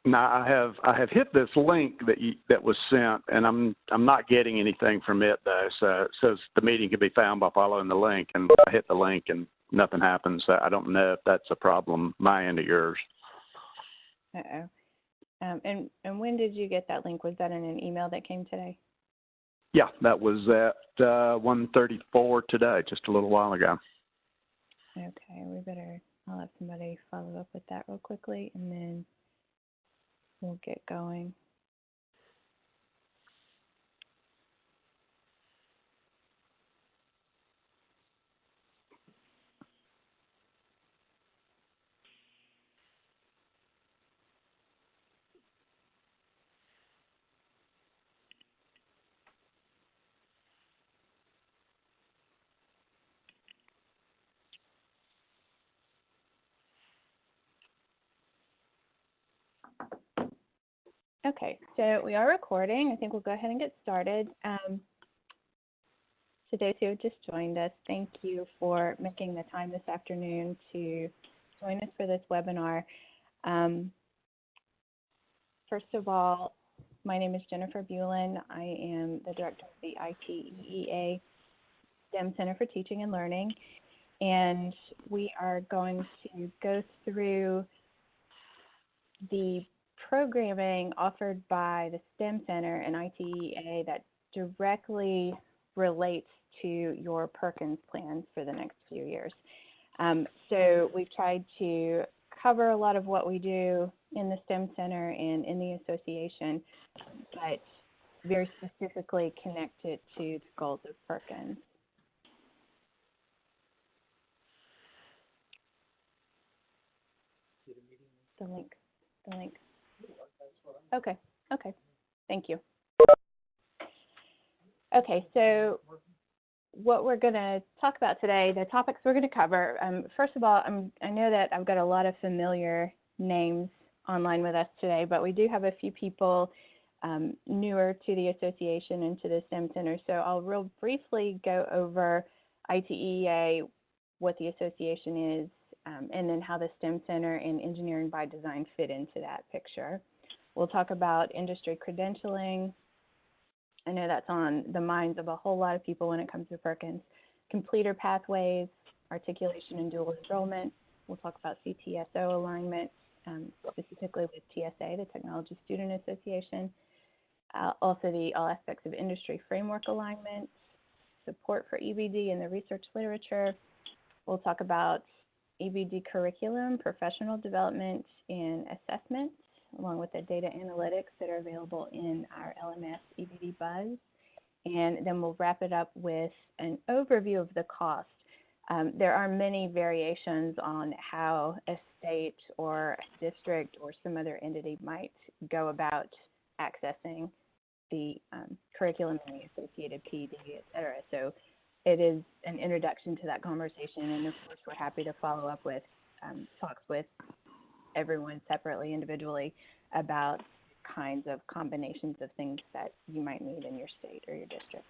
Now I have hit this link that was sent, and I'm not getting anything from it though. So it says the meeting can be found by following the link, and I hit the link and nothing happens. So I don't know if that's a problem, my end or yours. Uh-oh. And when did you get that link? Was that in an email that came today? Yeah, that was at 1:34 today, just a little while ago. Okay, I'll have somebody follow up with that real quickly, and then we'll get going. Okay, so we are recording. I think we'll go ahead and get started. To those who have just joined us, thank you for making the time this afternoon to join us for this webinar. First of all, my name is Jennifer Bulin. I am the director of the ITEEA STEM Center for Teaching and Learning, and we are going to go through the programming offered by the STEM Center and ITEEA that directly relates to your Perkins plans for the next few years. So we've tried to cover a lot of what we do in the STEM Center and in the association, but very specifically connect it to the goals of Perkins. The link. Okay, thank you. Okay, so what we're going to talk about today, the topics we're going to cover, first of all, I know that I've got a lot of familiar names online with us today, but we do have a few people newer to the association and to the STEM Center, so I'll real briefly go over ITEEA, what the association is, and then how the STEM Center and Engineering by Design fit into that picture. We'll talk about industry credentialing. I know that's on the minds of a whole lot of people when it comes to Perkins. Completer pathways, articulation and dual enrollment. We'll talk about CTSO alignment, specifically with TSA, the Technology Student Association. Also the all aspects of industry framework alignment, support for EBD in the research literature. We'll talk about EBD curriculum, professional development, and assessment, along with the data analytics that are available in our LMS EVD Buzz. And then we'll wrap it up with an overview of the cost. There are many variations on how a state or a district or some other entity might go about accessing the curriculum and the associated PD, et cetera. So it is an introduction to that conversation, and of course we're happy to follow up with talks with everyone separately, individually, about kinds of combinations of things that you might need in your state or your district.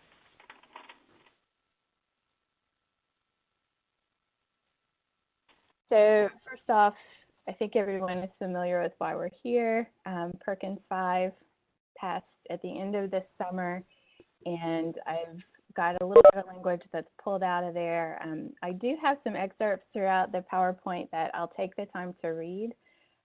So first off, I think everyone is familiar with why we're here. Perkins 5 passed at the end of this summer, and I've got a little bit of language that's pulled out of there. I do have some excerpts throughout the PowerPoint that I'll take the time to read.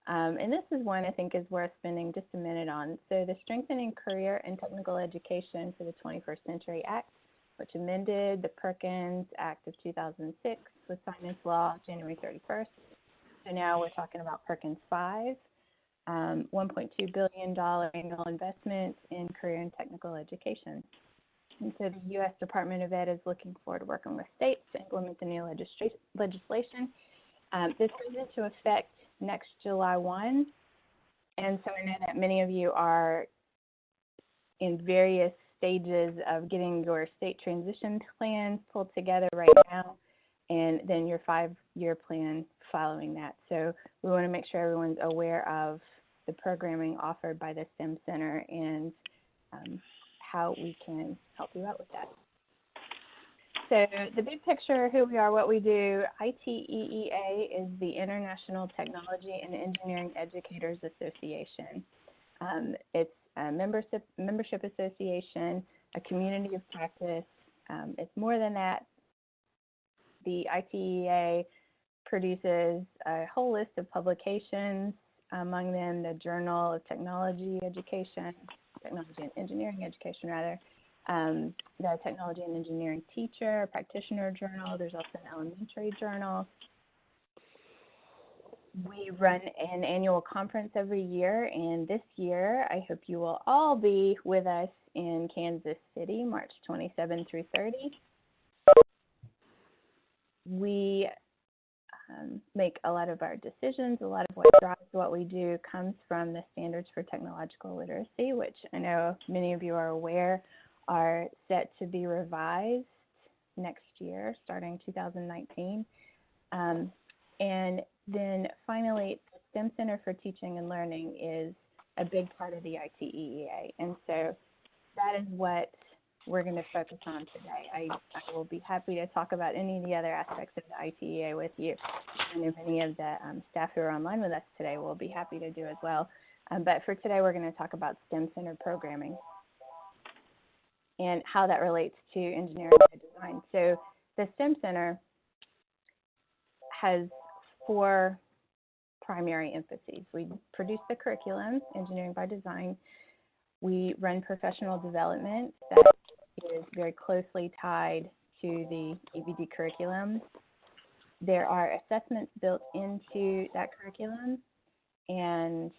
And this is one I think is worth spending just a minute on. So the Strengthening Career and Technical Education for the 21st Century Act, which amended the Perkins Act of 2006, was signed into law January 31st. So now we're talking about Perkins 5, $1.2 billion annual investment in career and technical education. And so the U.S. Department of Ed is looking forward to working with states to implement the new legislation. This goes into effect next July 1. And so I know that many of you are in various stages of getting your state transition plans pulled together right now, and then your 5-year plan following that. So we want to make sure everyone's aware of the programming offered by the STEM Center and how we can help you out with that. So the big picture, who we are, what we do, ITEEA is the International Technology and Engineering Educators Association. It's a membership association, a community of practice. It's more than that. The ITEEA produces a whole list of publications, among them the Journal of Technology Education, Technology and Engineering Education rather, the Technology and Engineering Teacher, Practitioner Journal. There's also an elementary journal. We run an annual conference every year, and this year I hope you will all be with us in Kansas City, March 27 through 30. We make a lot of our decisions, a lot of what drives what we do comes from the Standards for Technological Literacy, which I know many of you are aware are set to be revised next year, starting 2019. And then finally, the STEM Center for Teaching and Learning is a big part of the ITEEA. And so that is what we're going to focus on today. I will be happy to talk about any of the other aspects of the ITEEA with you. And if any of the staff who are online with us today will be happy to do as well. But for today, we're going to talk about STEM-centered programming and how that relates to engineering and design. So the STEM Center has 4 primary emphases. We produce the curriculum, Engineering by Design. We run professional development that is very closely tied to the EBD curriculum. There are assessments built into that curriculum, and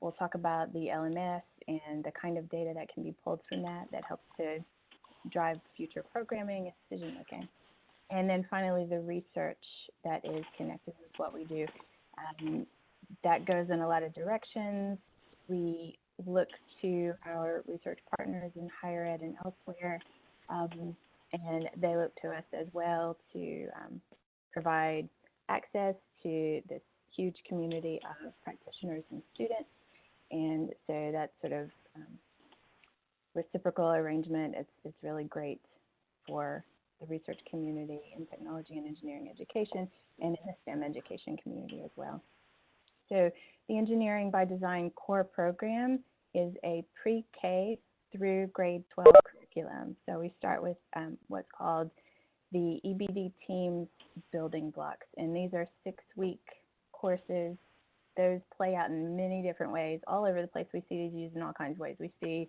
we'll talk about the LMS and the kind of data that can be pulled from that helps to drive future programming and decision making. And then finally, the research that is connected with what we do. That goes in a lot of directions. We look to our research partners in higher ed and elsewhere, and they look to us as well to provide access to this huge community of practitioners and students. And so that sort of reciprocal arrangement, it's really great for the research community in technology and engineering education and in the STEM education community as well. So the Engineering by Design core program is a pre-K through grade 12 curriculum. So we start with what's called the EBD Teams building blocks. And these are 6-week courses. Those play out in many different ways. All over the place, we see these used in all kinds of ways. We see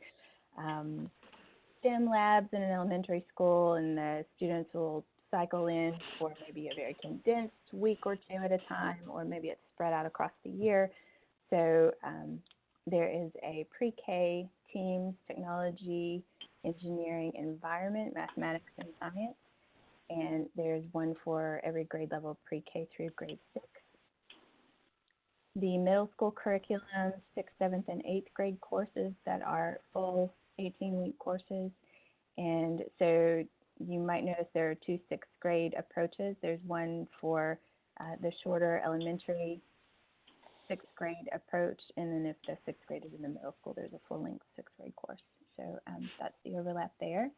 STEM labs in an elementary school, and the students will cycle in for maybe a very condensed week or 2 at a time, or maybe it's spread out across the year. So there is a pre-K Teams, technology, engineering, environment, mathematics, and science. And there's one for every grade level, pre-K through grade 6. The middle school curriculum, 6th, 7th, and 8th grade courses that are full 18-week courses. And so you might notice there are 2 6th grade approaches. There's one for the shorter elementary 6th grade approach, and then if the 6th grade is in the middle school, there's a full-length 6th grade course. So that's the overlap there.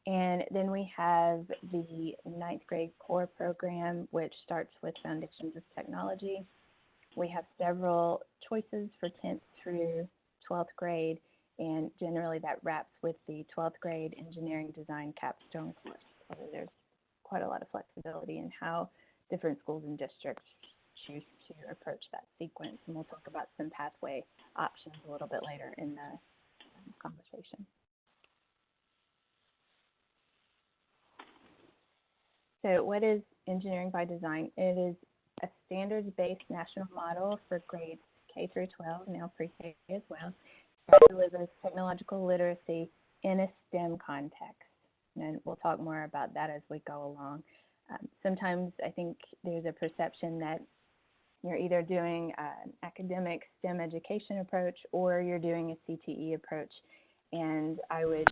And then we have the 9th grade core program, which starts with Foundations of Technology. We have several choices for 10th through 12th grade, and generally that wraps with the 12th grade Engineering Design Capstone course. So there's quite a lot of flexibility in how different schools and districts choose to approach that sequence, and we'll talk about some pathway options a little bit later in the conversation. So what is Engineering by Design? It is a standards-based national model for grades K through 12, now pre-K as well, that delivers technological literacy in a STEM context. And we'll talk more about that as we go along. Sometimes I think there's a perception that you're either doing an academic STEM education approach or you're doing a CTE approach. And I would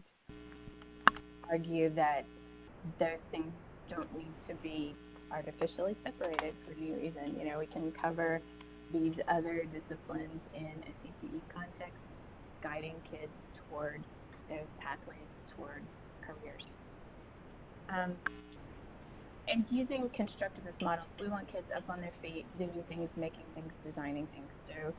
argue that those things don't need to be artificially separated for any reason. You know, we can cover these other disciplines in a CTE context, guiding kids toward those pathways toward careers. And using constructivist models, we want kids up on their feet, doing things, making things, designing things. So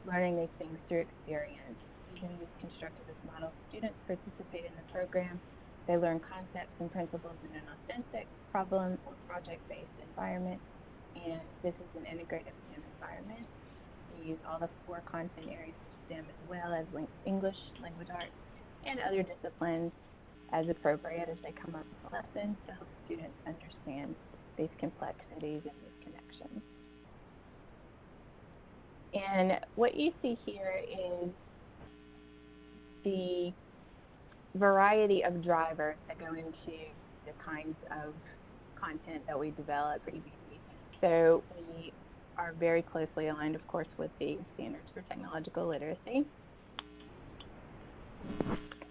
learning these things through experience. Using these constructivist models, students participate in the program. They learn concepts and principles in an authentic, problem or project-based environment. And this is an integrative STEM environment. We use all the 4 content areas of STEM as well as English, language arts, and other disciplines as appropriate as they come up with the lesson to help students understand these complexities and these connections. And what you see here is the variety of drivers that go into the kinds of content that we develop for EBD. So we are very closely aligned, of course, with the Standards for Technological Literacy.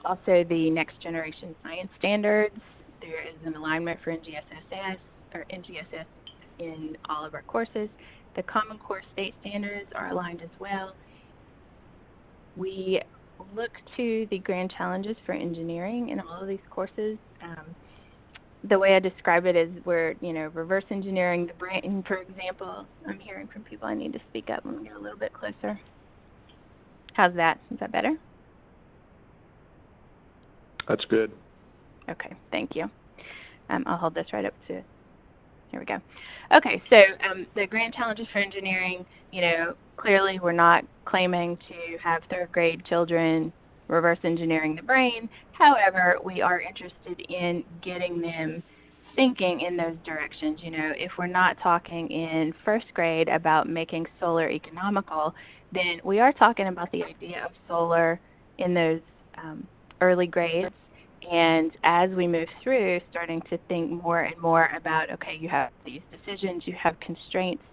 Also, the Next Generation Science Standards. There is an alignment for NGSS in all of our courses. The Common Core State Standards are aligned as well. We look to the grand challenges for engineering in all of these courses. The way I describe it is we're, reverse engineering the brain, for example. I'm hearing from people. I need to speak up. Let me get a little bit closer. How's that? Is that better? That's good. Okay, thank you. I'll hold this right up to, here we go. Okay, so the grand challenges for engineering, clearly we're not claiming to have 3rd grade children reverse engineering the brain. However, we are interested in getting them thinking in those directions. If we're not talking in 1st grade about making solar economical, then we are talking about the idea of solar in those early grades. And as we move through, starting to think more and more about, okay, you have these decisions, you have constraints,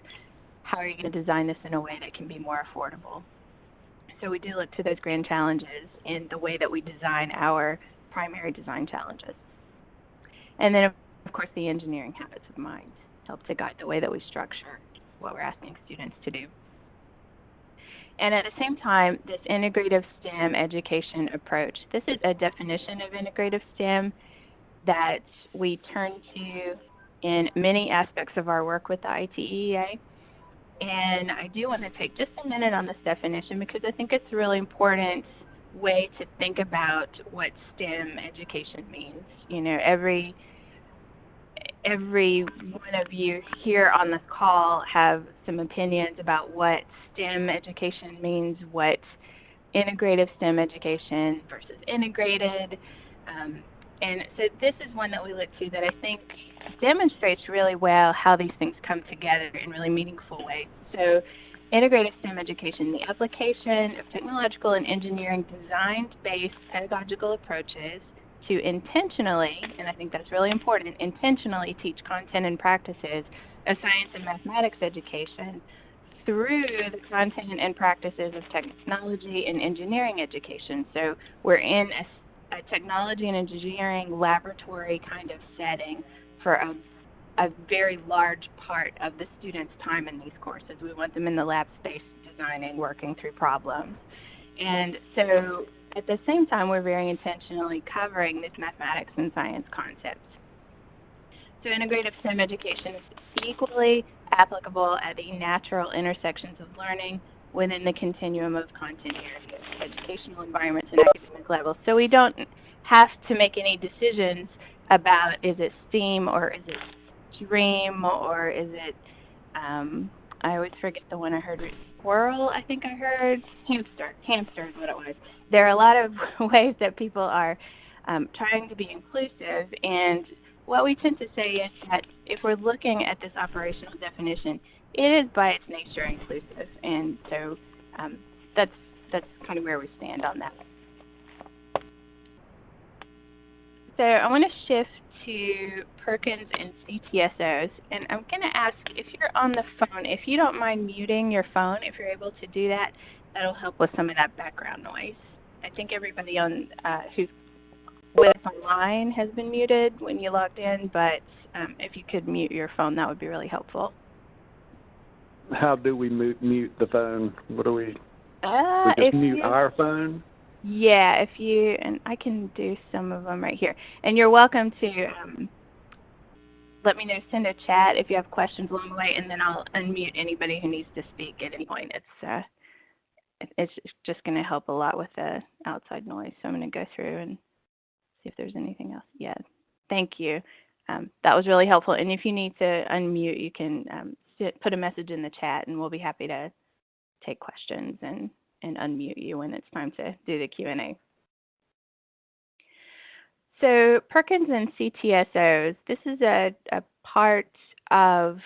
how are you going to design this in a way that can be more affordable? So we do look to those grand challenges in the way that we design our primary design challenges. And then, of course, the engineering habits of mind help to guide the way that we structure what we're asking students to do. And at the same time, this integrative STEM education approach, this is a definition of integrative STEM that we turn to in many aspects of our work with the ITEA. And I do want to take just a minute on this definition because I think it's a really important way to think about what STEM education means. Every one of you here on this call have some opinions about what STEM education means, what integrative STEM education versus integrated. And so this is one that we look to that I think demonstrates really well how these things come together in really meaningful ways. So integrative STEM education, the application of technological and engineering design-based pedagogical approaches to intentionally, and I think that's really important, intentionally teach content and practices of science and mathematics education through the content and practices of technology and engineering education. So we're in a technology and engineering laboratory kind of setting for a very large part of the students' time in these courses. We want them in the lab space designing, working through problems. And so at the same time, we're very intentionally covering these mathematics and science concepts. So integrative STEM education is equally applicable at the natural intersections of learning within the continuum of content areas, educational environments, and academic levels. So we don't have to make any decisions about is it STEAM or is it STREAM or is it, I always forget the one I heard, squirrel, I think I heard, hamster is what it was. There are a lot of ways that people are trying to be inclusive, and what we tend to say is that if we're looking at this operational definition, it is by its nature inclusive, and so that's kind of where we stand on that. So I want to shift to Perkins and CTSOs, and I'm going to ask if you're on the phone, if you don't mind muting your phone, if you're able to do that, that'll help with some of that background noise. I think everybody on who's with us online has been muted when you logged in, but if you could mute your phone, that would be really helpful. How do we mute the phone? What do we just mute our phone? Yeah, and I can do some of them right here. And you're welcome to let me know, send a chat if you have questions along the way, and then I'll unmute anybody who needs to speak at any point. It's just going to help a lot with the outside noise. So I'm going to go through and see if there's anything else. Yeah, thank you. That was really helpful. And if you need to unmute, you can put a message in the chat, and we'll be happy to take questions and unmute you when it's time to do the Q&A. So Perkins and CTSOs, this is a part of,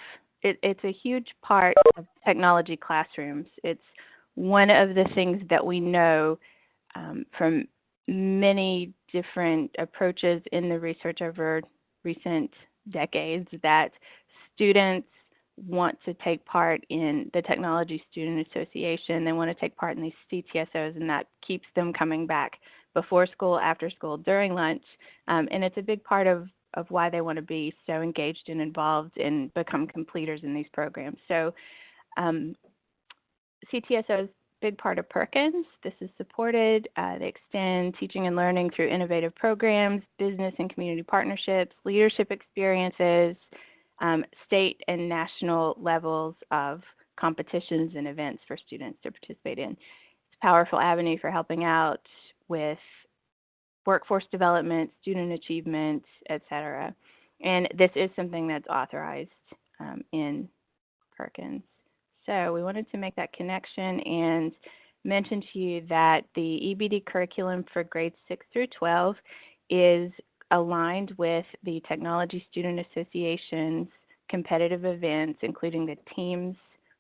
it's a huge part of technology classrooms. It's one of the things that we know from many different approaches in the research over recent decades that students want to take part in the Technology Student Association. They want to take part in these CTSOs, and that keeps them coming back before school, after school, during lunch. And it's a big part of why they want to be so engaged and involved and become completers in these programs. So CTSOs, big part of Perkins. This is supported. They extend teaching and learning through innovative programs, business and community partnerships, leadership experiences, state and national levels of competitions and events for students to participate in. It's a powerful avenue for helping out with workforce development, student achievement, et cetera. And this is something that's authorized in Perkins. So we wanted to make that connection and mention to you that the EBD curriculum for grades 6 through 12 is aligned with the Technology Student Association's competitive events, including the TEAMS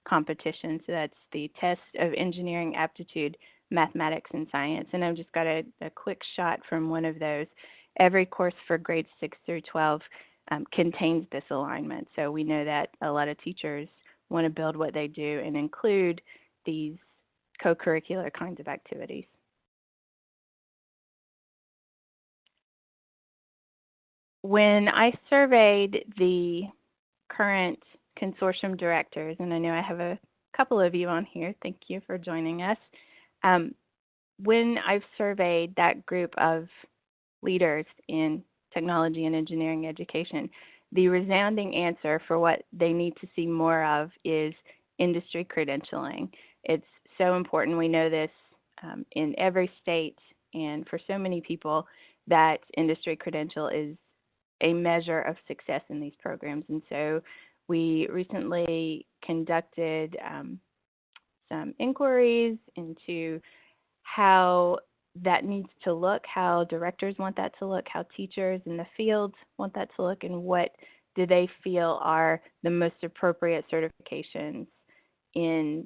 competition. So that's the test of engineering aptitude, mathematics, and science. And I've just got a quick shot from one of those. Every course for grades 6 through 12 contains this alignment. So we know that a lot of teachers want to build what they do and include these co-curricular kinds of activities. When I surveyed the current consortium directors, and I know I have a couple of you on here, thank you for joining us. When I've surveyed that group of leaders in technology and engineering education, the resounding answer for what they need to see more of is industry credentialing. It's so important. We know this in every state and for so many people that industry credential is a measure of success in these programs. And so we recently conducted some inquiries into how that needs to look, how directors want that to look, how teachers in the field want that to look, and what do they feel are the most appropriate certifications in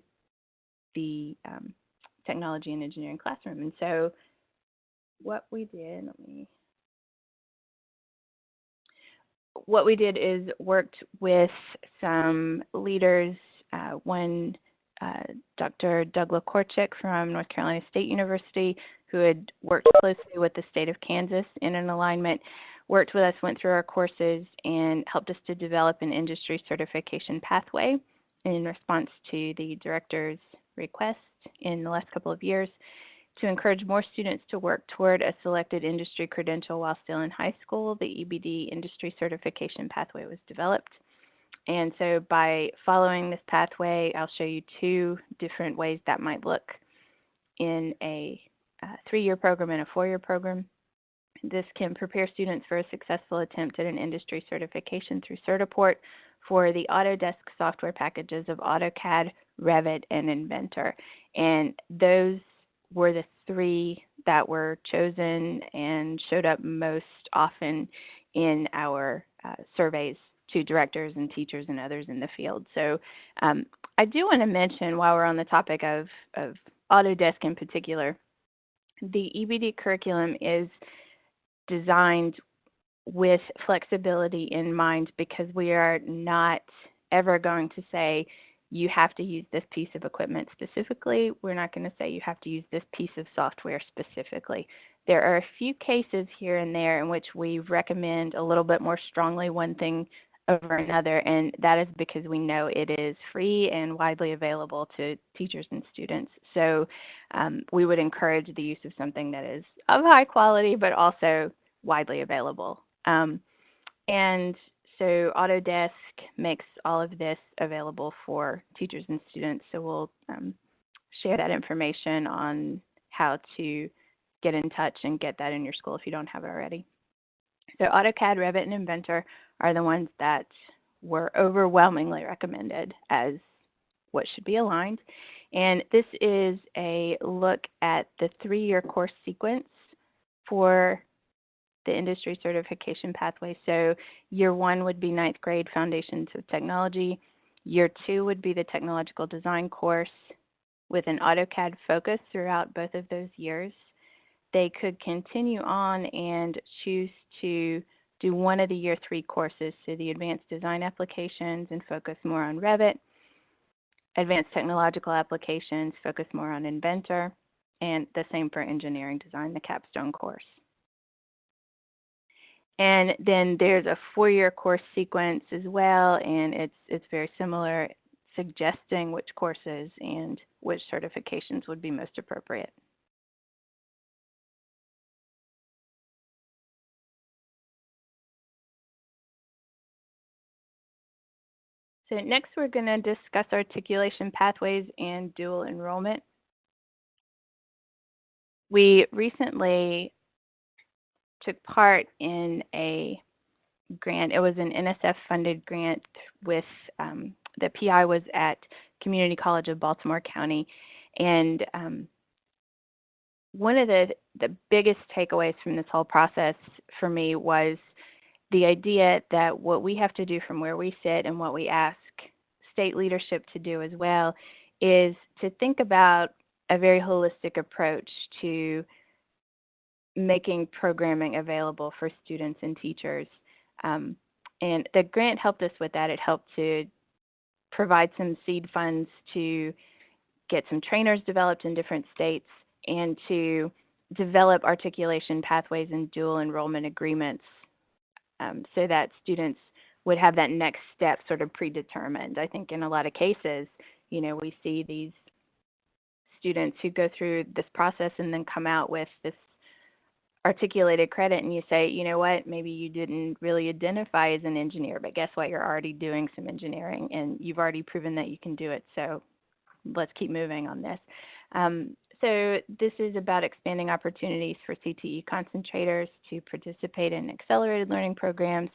the technology and engineering classroom. And so what we did, is worked with some leaders, one Dr. Doug Korchik from North Carolina State University, who had worked closely with the state of Kansas in an alignment, worked with us, went through our courses, and helped us to develop an industry certification pathway in response to the director's request in the last couple of years to encourage more students to work toward a selected industry credential while still in high school. The EBD industry certification pathway was developed. And so by following this pathway, I'll show you two different ways that might look in a 3-year program and a 4-year program. This can prepare students for a successful attempt at an industry certification through Certiport for the Autodesk software packages of AutoCAD, Revit, and Inventor. And those were the 3 that were chosen and showed up most often in our surveys to directors and teachers and others in the field. So I do want to mention, while we're on the topic of Autodesk in particular, the EBD curriculum is designed with flexibility in mind because we are not ever going to say you have to use this piece of equipment specifically. We're not going to say you have to use this piece of software specifically. There are a few cases here and there in which we recommend a little bit more strongly one thing over another, and that is because we know it is free and widely available to teachers and students. So we would encourage the use of something that is of high quality but also widely available. And So Autodesk makes all of this available for teachers and students. So we'll share that information on how to get in touch and get that in your school if you don't have it already. So AutoCAD, Revit, and Inventor are the ones that were overwhelmingly recommended as what should be aligned. And this is a look at the 3-year course sequence for the industry certification pathway. So year 1 would be 9th grade Foundations of Technology. Year 2 would be the Technological Design course with an AutoCAD focus throughout both of those years. They could continue on and choose to do one of the year 3 courses, so the Advanced Design Applications, and focus more on Revit. Advanced Technological Applications, focus more on Inventor, and the same for Engineering Design, the capstone course. And then there's a 4-year course sequence as well, and it's very similar, suggesting which courses and which certifications would be most appropriate. So next we're going to discuss articulation pathways and dual enrollment. We recently took part in a grant. It was an NSF-funded grant with, the PI was at Community College of Baltimore County. And one of the biggest takeaways from this whole process for me was the idea that what we have to do from where we sit and what we ask state leadership to do as well is to think about a very holistic approach to making programming available for students and teachers. And the grant helped us with that. It helped to provide some seed funds to get some trainers developed in different states and to develop articulation pathways and dual enrollment agreements so that students would have that next step sort of predetermined. I think in a lot of cases, you know, we see these students who go through this process and then come out with this articulated credit, and you say, you know what, maybe you didn't really identify as an engineer, but guess what, you're already doing some engineering and you've already proven that you can do it, so let's keep moving on this. So this is about expanding opportunities for CTE concentrators to participate in accelerated learning programs,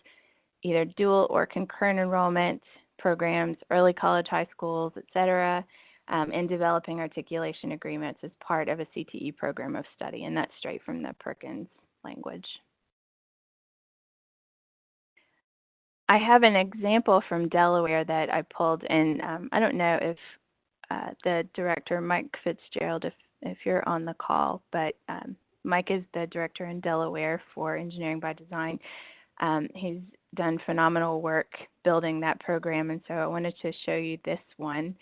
either dual or concurrent enrollment programs, early college, high schools, et cetera, and developing articulation agreements as part of a CTE program of study, and that's straight from the Perkins language. I have an example from Delaware that I pulled, and I don't know if the director, Mike Fitzgerald, if you're on the call, but Mike is the director in Delaware for Engineering by Design. He's done phenomenal work building that program, and so I wanted to show you this one.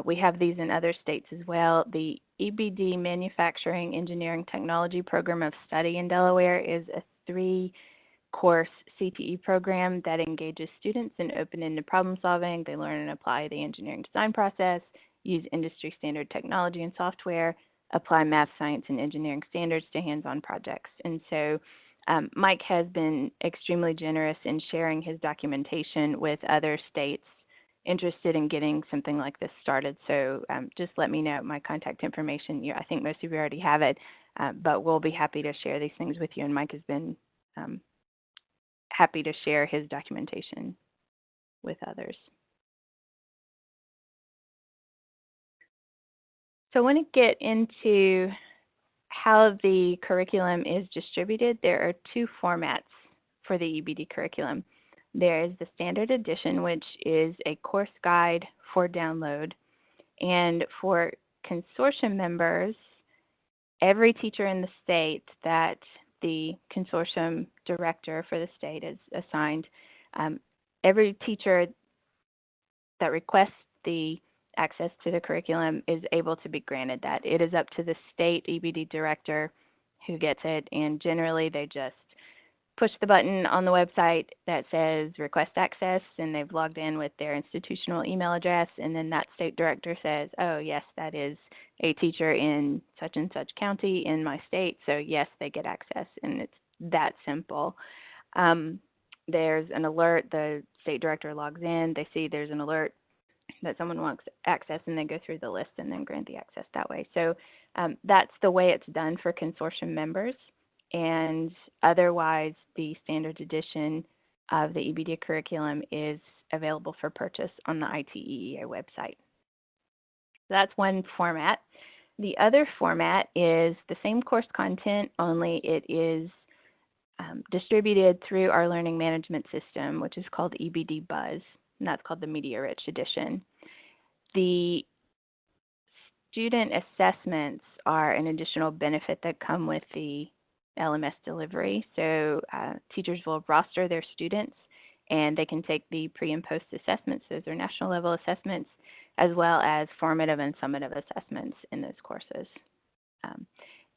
We have these in other states as well. The EBD Manufacturing Engineering Technology Program of Study in Delaware is a 3-course CTE program that engages students in open-ended problem solving. They learn and apply the engineering design process, use industry standard technology and software, apply math, science, and engineering standards to hands-on projects. And so Mike has been extremely generous in sharing his documentation with other states interested in getting something like this started. So just let me know my contact information. I think most of you already have it, but we'll be happy to share these things with you. And Mike has been happy to share his documentation with others. So I want to get into how the curriculum is distributed. There are 2 formats for the EBD curriculum. There is the standard edition, which is a course guide for download. And for consortium members, every teacher in the state that the consortium director for the state is assigned, every teacher that requests the access to the curriculum is able to be granted that. It is up to the state EBD director who gets it, and generally they just push the button on the website that says request access, and they've logged in with their institutional email address, and then that state director says, oh yes, that is a teacher in such and such county in my state, so yes, they get access, and it's that simple. there's an alert, the state director logs in, they see there's an alert that someone wants access, and they go through the list and then grant the access that way. So that's the way it's done for consortium members. And otherwise, the standard edition of the EBD curriculum is available for purchase on the ITEEA website. So that's one format. The other format is the same course content, only it is distributed through our learning management system, which is called EBD Buzz, and that's called the Media Rich Edition. The student assessments are an additional benefit that come with the LMS delivery. So teachers will roster their students, and they can take the pre and post assessments. Those are national level assessments, as well as formative and summative assessments in those courses.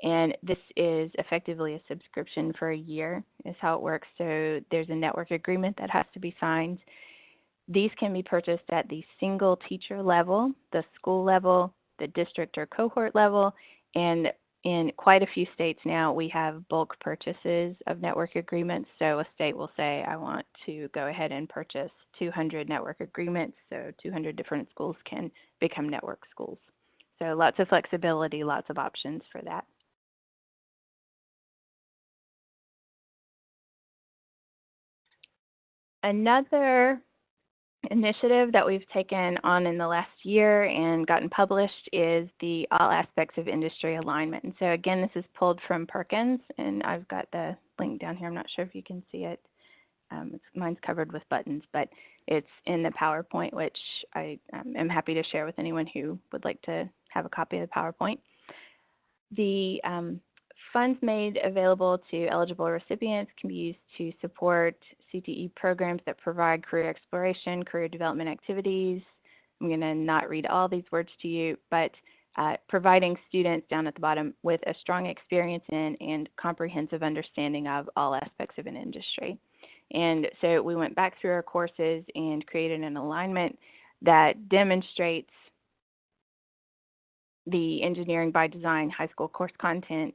And this is effectively a subscription for a year is how it works. So there's a network agreement that has to be signed. These can be purchased at the single teacher level, the school level, the district or cohort level, and in quite a few states now we have bulk purchases of network agreements. So a state will say, I want to go ahead and purchase 200 network agreements, so 200 different schools can become network schools. So lots of flexibility, lots of options for that. Another initiative that we've taken on in the last year and gotten published is the All Aspects of Industry Alignment. And so again, this is pulled from Perkins, and I've got the link down here. I'm not sure if you can see it. Mine's covered with buttons, but it's in the PowerPoint, which I am happy to share with anyone who would like to have a copy of the PowerPoint. The funds made available to eligible recipients can be used to support CTE programs that provide career exploration, career development activities. I'm going to not read all these words to you, but providing students down at the bottom with a strong experience in and comprehensive understanding of all aspects of an industry. And so we went back through our courses and created an alignment that demonstrates the engineering by design high school course content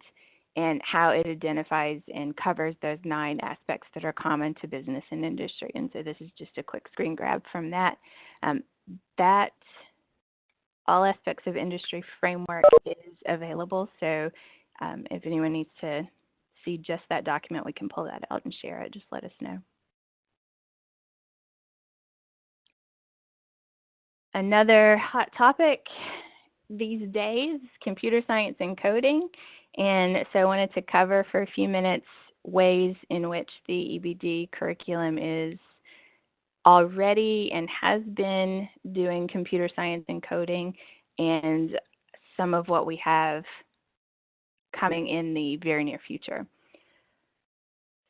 and how it identifies and covers those 9 aspects that are common to business and industry. And so this is just a quick screen grab from that. That All Aspects of Industry framework is available. So if anyone needs to see just that document, we can pull that out and share it. Just let us know. Another hot topic these days, computer science encoding. And so I wanted to cover for a few minutes ways in which the EBD curriculum is already and has been doing computer science encoding, and some of what we have coming in the very near future.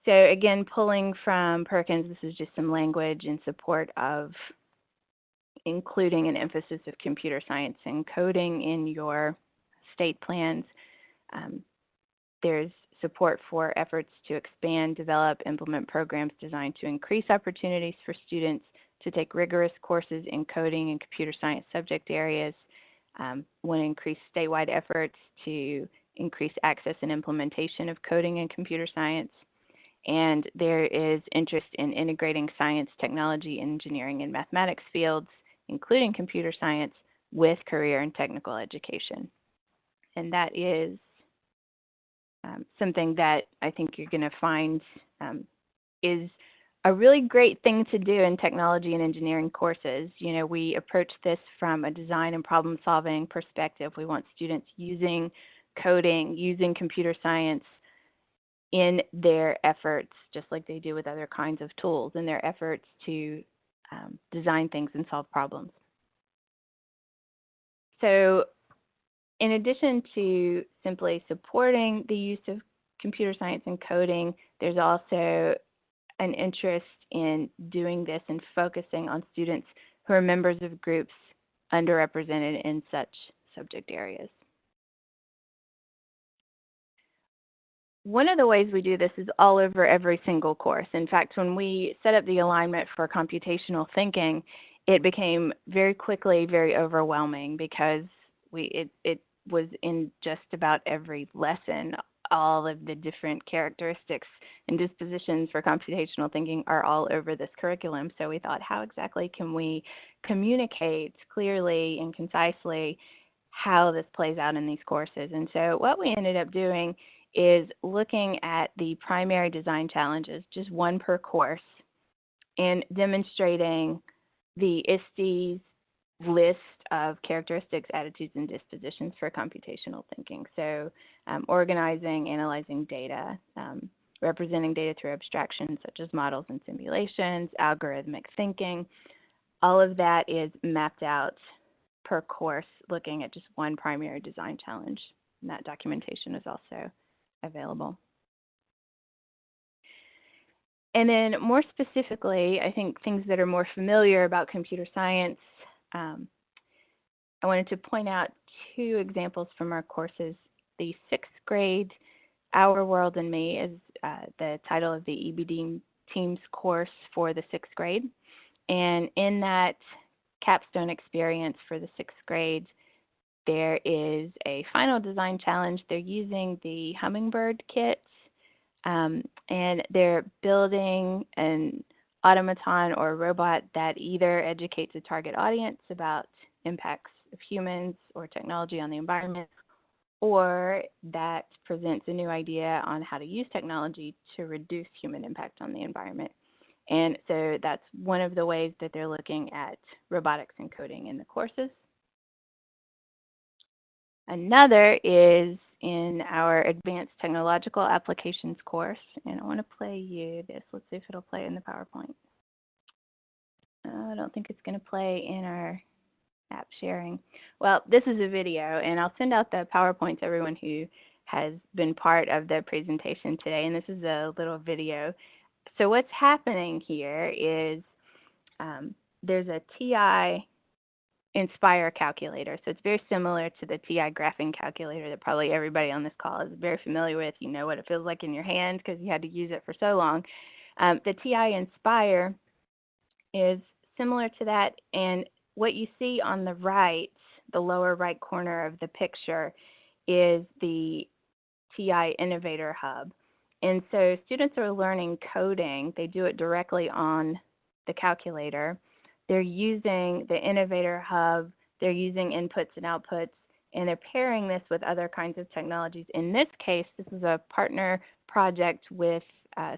So again, pulling from Perkins, this is just some language in support of including an emphasis of computer science encoding in your state plans. There's support for efforts to expand, develop, implement programs designed to increase opportunities for students to take rigorous courses in coding and computer science subject areas. Want to increase statewide efforts to increase access and implementation of coding and computer science. And there is interest in integrating science, technology, engineering, and mathematics fields, including computer science, with career and technical education. And that is something that I think you're going to find is a really great thing to do in technology and engineering courses. You know, we approach this from a design and problem solving perspective. We want students using coding, using computer science in their efforts, just like they do with other kinds of tools, in their efforts to design things and solve problems. So in addition to simply supporting the use of computer science and coding, there's also an interest in doing this and focusing on students who are members of groups underrepresented in such subject areas. One of the ways we do this is all over every single course. In fact, when we set up the alignment for computational thinking, it became very quickly very overwhelming because it was in just about every lesson all of the different characteristics and dispositions for computational thinking are all over this curriculum. So we thought, how exactly can we communicate clearly and concisely how this plays out in these courses? And so what we ended up doing is looking at the primary design challenges, just one per course, and demonstrating the ISTE's list of characteristics, attitudes, and dispositions for computational thinking. So organizing, analyzing data, representing data through abstractions such as models and simulations, algorithmic thinking. All of that is mapped out per course, looking at just one primary design challenge. And that documentation is also available. And then more specifically, I think things that are more familiar about computer science, I wanted to point out two examples from our courses. The 6th grade, Our World and Me is the title of the EBD Teams course for the 6th grade. And in that capstone experience for the 6th grade, there is a final design challenge. They're using the Hummingbird kits, and they're building an automaton or robot that either educates a target audience about impacts of humans or technology on the environment, or that presents a new idea on how to use technology to reduce human impact on the environment. And so that's one of the ways that they're looking at robotics and coding in the courses. Another is in our Advanced Technological Applications course, and I want to play you this. Let's see if it'll play in the PowerPoint. I don't think it's going to play in our app sharing. Well, this is a video, and I'll send out the PowerPoint to everyone who has been part of the presentation today, and this is a little video. So what's happening here is there's a TI Inspire calculator. So it's very similar to the TI graphing calculator that probably everybody on this call is very familiar with. You know what it feels like in your hand because you had to use it for so long. The TI Inspire is similar to that, and what you see on the right, the lower right corner of the picture, is the TI Innovator Hub. And so students are learning coding. They do it directly on the calculator. They're using the Innovator Hub. They're using inputs and outputs, and they're pairing this with other kinds of technologies. In this case, this is a partner project with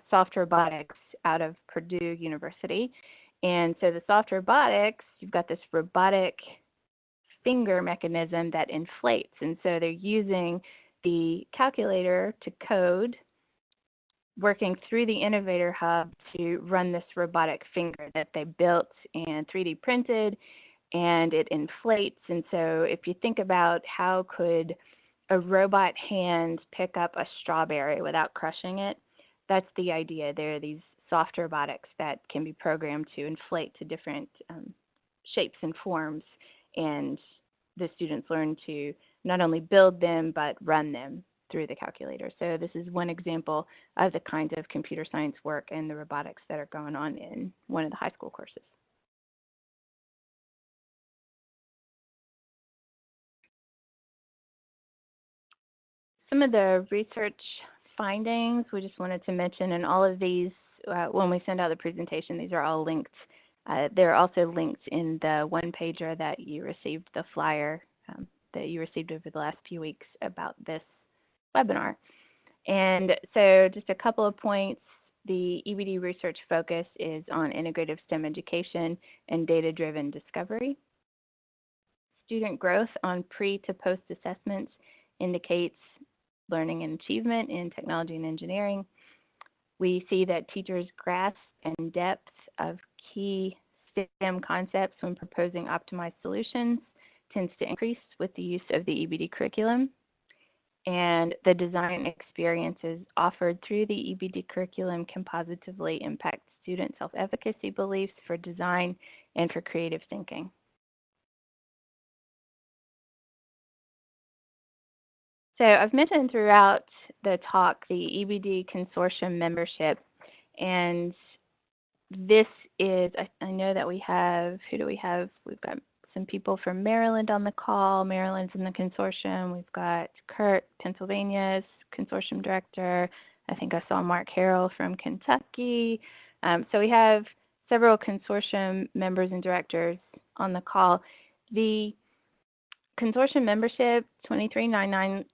Soft Robotics out of Purdue University. And so the Soft Robotics, you've got this robotic finger mechanism that inflates. And so they're using the calculator to code, working through the Innovator Hub to run this robotic finger that they built and 3D printed, and it inflates. And so if you think about how could a robot hand pick up a strawberry without crushing it, that's the idea. There are these soft robotics that can be programmed to inflate to different shapes and forms, and the students learn to not only build them but run them through the calculator. So this is one example of the kind of computer science work and the robotics that are going on in one of the high school courses. Some of the research findings we just wanted to mention, and all of these, when we send out the presentation, these are all linked. They're also linked in the one-pager that you received, the flyer that you received over the last few weeks about this webinar. And so just a couple of points. The EBD research focus is on integrative STEM education and data-driven discovery. Student growth on pre to post assessments indicates learning and achievement in technology and engineering. We see that teachers' grasp and depth of key STEM concepts when proposing optimized solutions tends to increase with the use of the EBD curriculum. And the design experiences offered through the EBD curriculum can positively impact student self-efficacy beliefs for design and for creative thinking. So I've mentioned throughout the talk the EBD Consortium membership, and this is, I know that we have, who do we have? We've got some people from Maryland on the call. Maryland's in the consortium. We've got Kurt, Pennsylvania's consortium director. I think I saw Mark Harrell from Kentucky. So we have several consortium members and directors on the call. The consortium membership, $23,990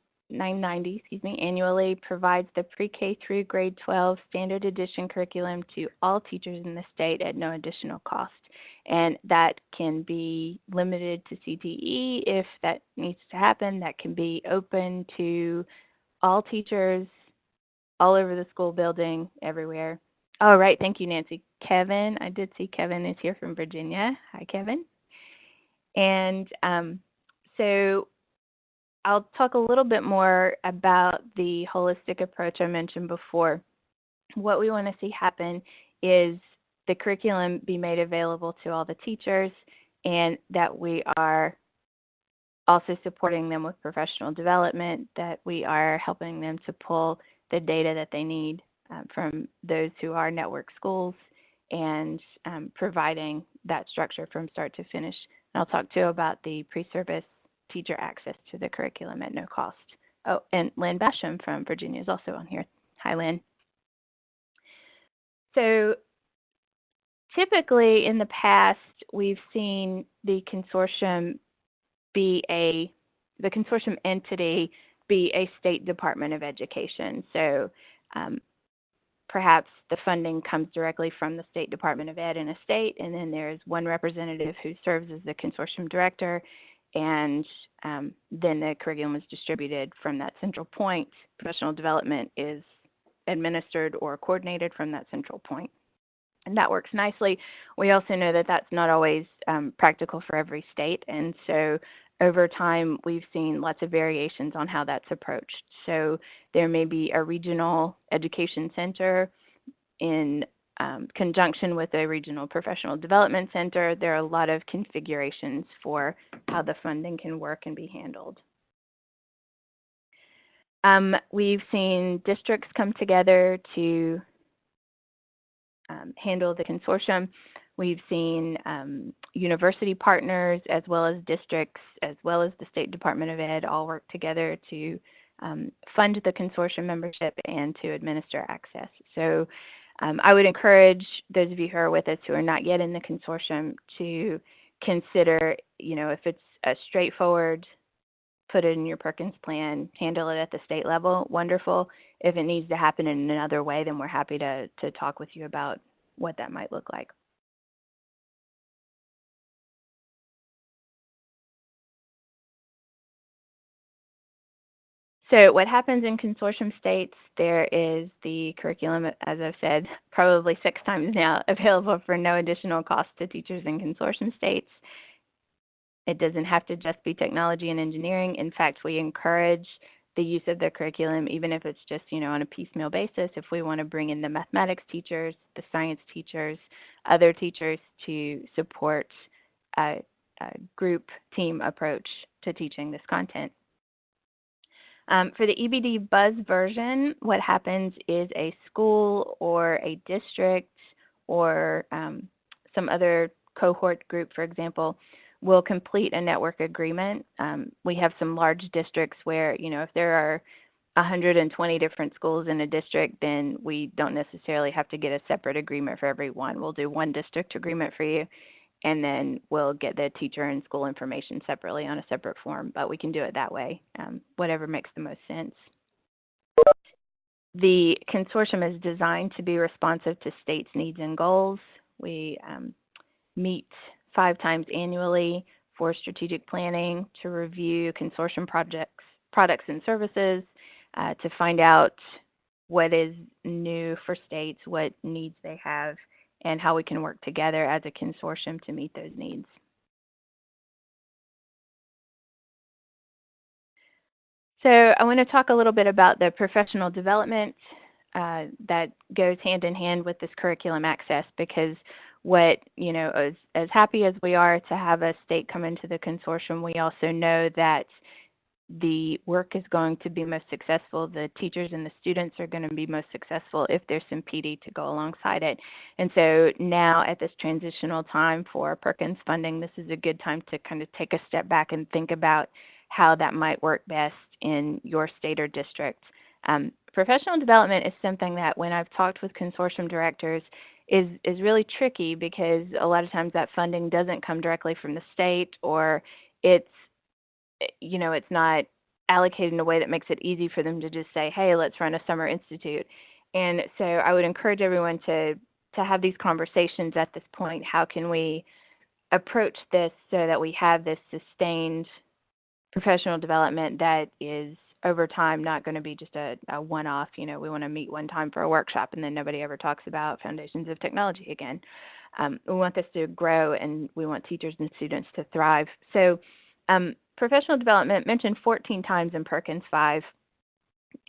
annually, provides the pre-K through grade 12 standard edition curriculum to all teachers in the state at no additional cost. And that can be limited to CTE if that needs to happen. That can be open to all teachers all over the school building, everywhere. Oh, right. Thank you, Nancy. Kevin, I did see Kevin is here from Virginia. Hi, Kevin. And so I'll talk a little bit more about the holistic approach I mentioned before. What we want to see happen is the curriculum be made available to all the teachers, and that we are also supporting them with professional development, that we are helping them to pull the data that they need from those who are network schools, and providing that structure from start to finish. And I'll talk too about the pre-service teacher access to the curriculum at no cost. Oh, and Lynn Basham from Virginia is also on here. Hi, Lynn. So typically in the past, we've seen the consortium entity be a state Department of Education. So perhaps the funding comes directly from the State Department of Ed in a state, and then there's one representative who serves as the consortium director, and then the curriculum is distributed from that central point. Professional development is administered or coordinated from that central point. And that works nicely. We also know that that's not always practical for every state, and so over time we've seen lots of variations on how that's approached. So there may be a regional education center in conjunction with a regional professional development center. There are a lot of configurations for how the funding can work and be handled. We've seen districts come together to handle the consortium. We've seen university partners as well as districts as well as the State Department of Ed all work together to fund the consortium membership and to administer access. So I would encourage those of you who are with us who are not yet in the consortium to consider, if it's a straightforward, put it in your Perkins plan, handle it at the state level, wonderful. If it needs to happen in another way, then we're happy to talk with you about what that might look like. So what happens in consortium states, there is the curriculum, as I've said, probably 6 times now, available for no additional cost to teachers in consortium states. It doesn't have to just be technology and engineering. In fact, we encourage the use of the curriculum, even if it's just, on a piecemeal basis. If we want to bring in the mathematics teachers, the science teachers, other teachers to support a group team approach to teaching this content. For the EBD Buzz version, what happens is a school or a district or some other cohort group, for example, will complete a network agreement. We have some large districts where, if there are 120 different schools in a district, then we don't necessarily have to get a separate agreement for every one. We'll do one district agreement for you, and then we'll get the teacher and school information separately on a separate form, but we can do it that way, whatever makes the most sense. The consortium is designed to be responsive to states' needs and goals. We meet 5 times annually for strategic planning, to review consortium products and services, to find out what is new for states, what needs they have, and how we can work together as a consortium to meet those needs. So I want to talk a little bit about the professional development that goes hand in hand with this curriculum access, because what, as happy as we are to have a state come into the consortium, we also know that the work is going to be most successful, the teachers and the students are going to be most successful if there's some PD to go alongside it. And so now at this transitional time for Perkins funding, this is a good time to kind of take a step back and think about how that might work best in your state or district. Professional development is something that when I've talked with consortium directors is really tricky, because a lot of times that funding doesn't come directly from the state, or it's not allocated in a way that makes it easy for them to just say, hey, let's run a summer institute. And so I would encourage everyone to have these conversations at this point. How can we approach this so that we have this sustained professional development that is over time not going to be just a one-off? We want to meet one time for a workshop and then nobody ever talks about foundations of technology again. We want this to grow, and we want teachers and students to thrive. So professional development mentioned 14 times in Perkins 5,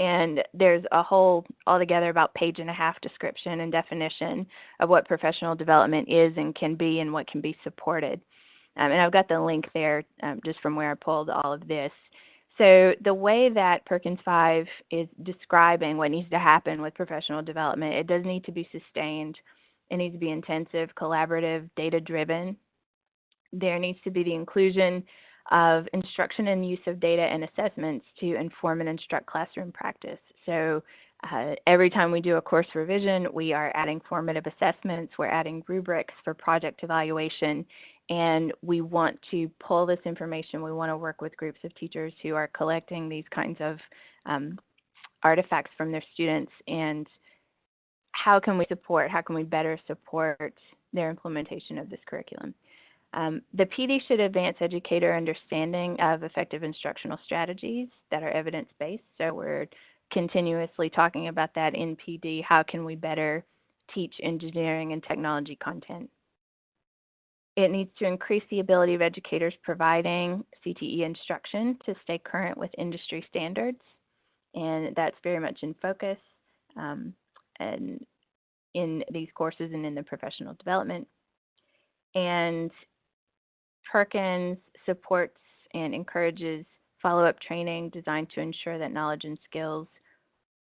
and there's a whole altogether about page-and-a-half description and definition of what professional development is and can be and what can be supported. And I've got the link there just from where I pulled all of this. So the way that Perkins 5 is describing what needs to happen with professional development, it does need to be sustained. It needs to be intensive, collaborative, data-driven. There needs to be the inclusion of instruction and use of data and assessments to inform and instruct classroom practice. So every time we do a course revision, we are adding formative assessments, we're adding rubrics for project evaluation, and we want to pull this information. We want to work with groups of teachers who are collecting these kinds of artifacts from their students, and how can we better support their implementation of this curriculum. The PD should advance educator understanding of effective instructional strategies that are evidence-based. So we're continuously talking about that in PD. How can we better teach engineering and technology content? It needs to increase the ability of educators providing CTE instruction to stay current with industry standards, and that's very much in focus and in these courses and in the professional development. And Perkins supports and encourages follow-up training designed to ensure that knowledge and skills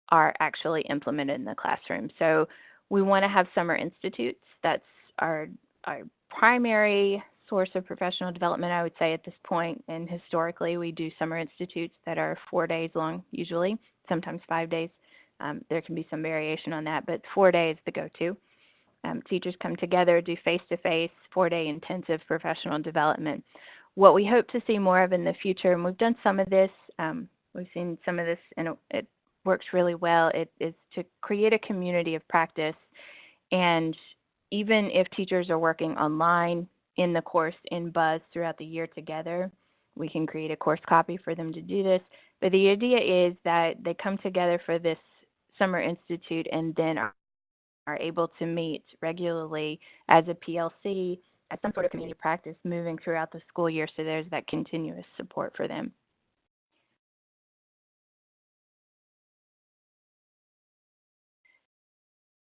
are actually implemented in the classroom. So we want to have summer institutes. That's our primary source of professional development, I would say, at this point. And historically, we do summer institutes that are 4 days long, usually, sometimes 5 days. There can be some variation on that, but 4 days the go-to. Teachers come together, do face-to-face, 4-day intensive professional development. What we hope to see more of in the future, and we've done some of this, we've seen some of this, and it works really well, it is to create a community of practice. And even if teachers are working online in the course in Buzz throughout the year together, we can create a course copy for them to do this. But the idea is that they come together for this summer institute and then are able to meet regularly as a PLC, as some sort of community practice moving throughout the school year, so there's that continuous support for them.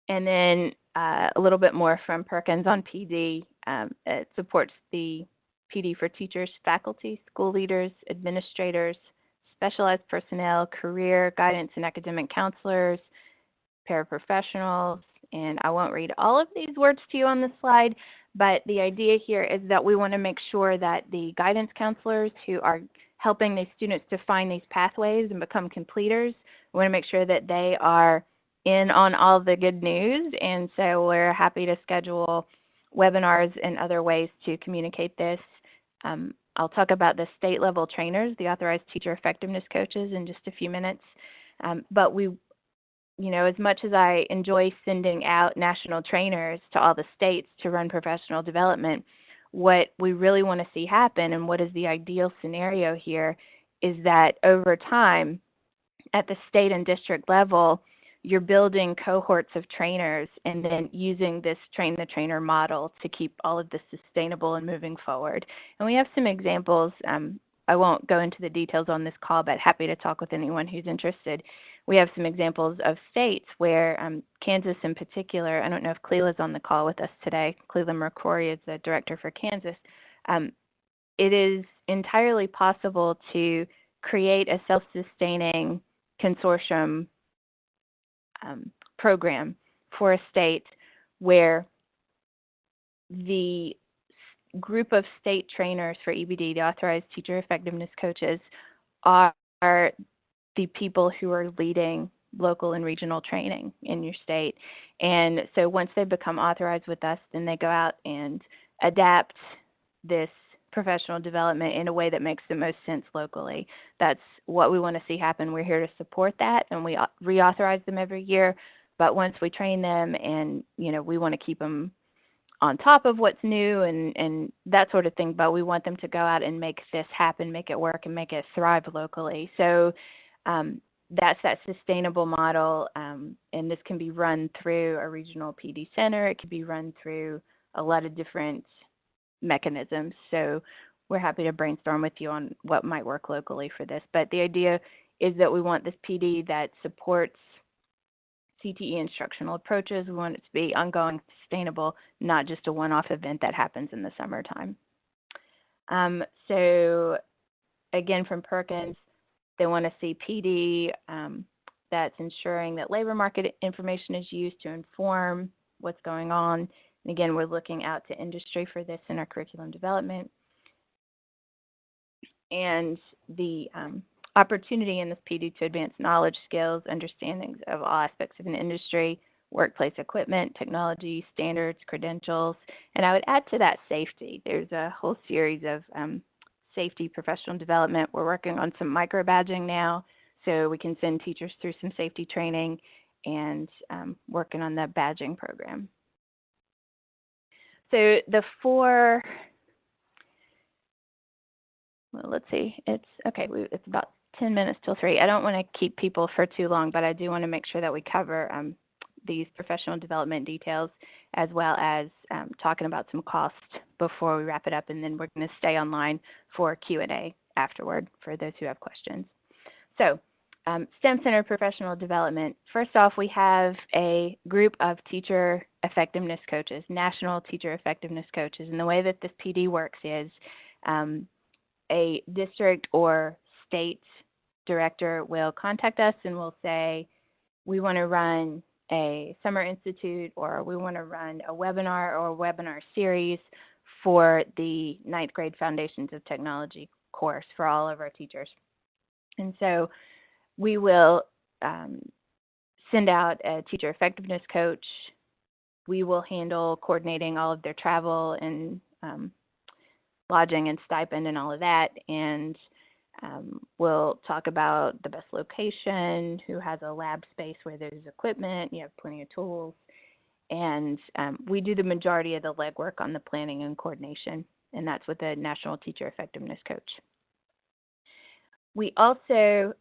And then a little bit more from Perkins on PD. It supports the PD for teachers, faculty, school leaders, administrators, specialized personnel, career, guidance, and academic counselors, paraprofessionals, and I won't read all of these words to you on the slide, but the idea here is that we want to make sure that the guidance counselors who are helping these students to find these pathways and become completers, we want to make sure that they are in on all the good news, and so we're happy to schedule webinars and other ways to communicate this. I'll talk about the state level trainers, the authorized teacher effectiveness coaches, in just a few minutes, but we, as much as I enjoy sending out national trainers to all the states to run professional development, what we really want to see happen, and what is the ideal scenario here, is that over time, at the state and district level, you're building cohorts of trainers and then using this train-the-trainer model to keep all of this sustainable and moving forward. And we have some examples. I won't go into the details on this call, but happy to talk with anyone who's interested. We have some examples of states where Kansas in particular, I don't know if Clela's on the call with us today. Clela McCrory is the director for Kansas. It is entirely possible to create a self-sustaining consortium program for a state where the group of state trainers for EBD, the authorized teacher effectiveness coaches, are the people who are leading local and regional training in your state. And so once they become authorized with us, then they go out and adapt this professional development in a way that makes the most sense locally. That's what we want to see happen. We're here to support that, and we reauthorize them every year. But once we train them, and we want to keep them on top of what's new and that sort of thing, but we want them to go out and make this happen, make it work, and make it thrive locally. So that's that sustainable model, and this can be run through a regional PD center. It can be run through a lot of different mechanisms. So we're happy to brainstorm with you on what might work locally for this. But the idea is that we want this PD that supports CTE instructional approaches. We want it to be ongoing, sustainable, not just a one-off event that happens in the summertime. So again, from Perkins, they want to see PD that's ensuring that labor market information is used to inform what's going on. And again, we're looking out to industry for this in our curriculum development. And the opportunity in this PD to advance knowledge, skills, understandings of all aspects of an industry, workplace equipment, technology, standards, credentials. And I would add to that safety. There's a whole series of safety professional development. We're working on some micro badging now, so we can send teachers through some safety training, and working on the badging program. So the four, well, let's see, it's okay, it's about 10 minutes till 3. I don't want to keep people for too long, but I do want to make sure that we cover these professional development details, as well as talking about some costs before we wrap it up, and then we're going to stay online for Q&A afterward for those who have questions. So STEM Center Professional Development. First off, we have a group of teacher effectiveness coaches, national teacher effectiveness coaches, and the way that this PD works is a district or state director will contact us and will say, we want to run a summer institute, or we want to run a webinar or a webinar series for the 9th grade Foundations of Technology course for all of our teachers. And so we will send out a teacher effectiveness coach. We will handle coordinating all of their travel and lodging and stipend and all of that, and we'll talk about the best location, who has a lab space where there's equipment, you have plenty of tools, and we do the majority of the legwork on the planning and coordination, and that's with the National Teacher Effectiveness Coach. We also,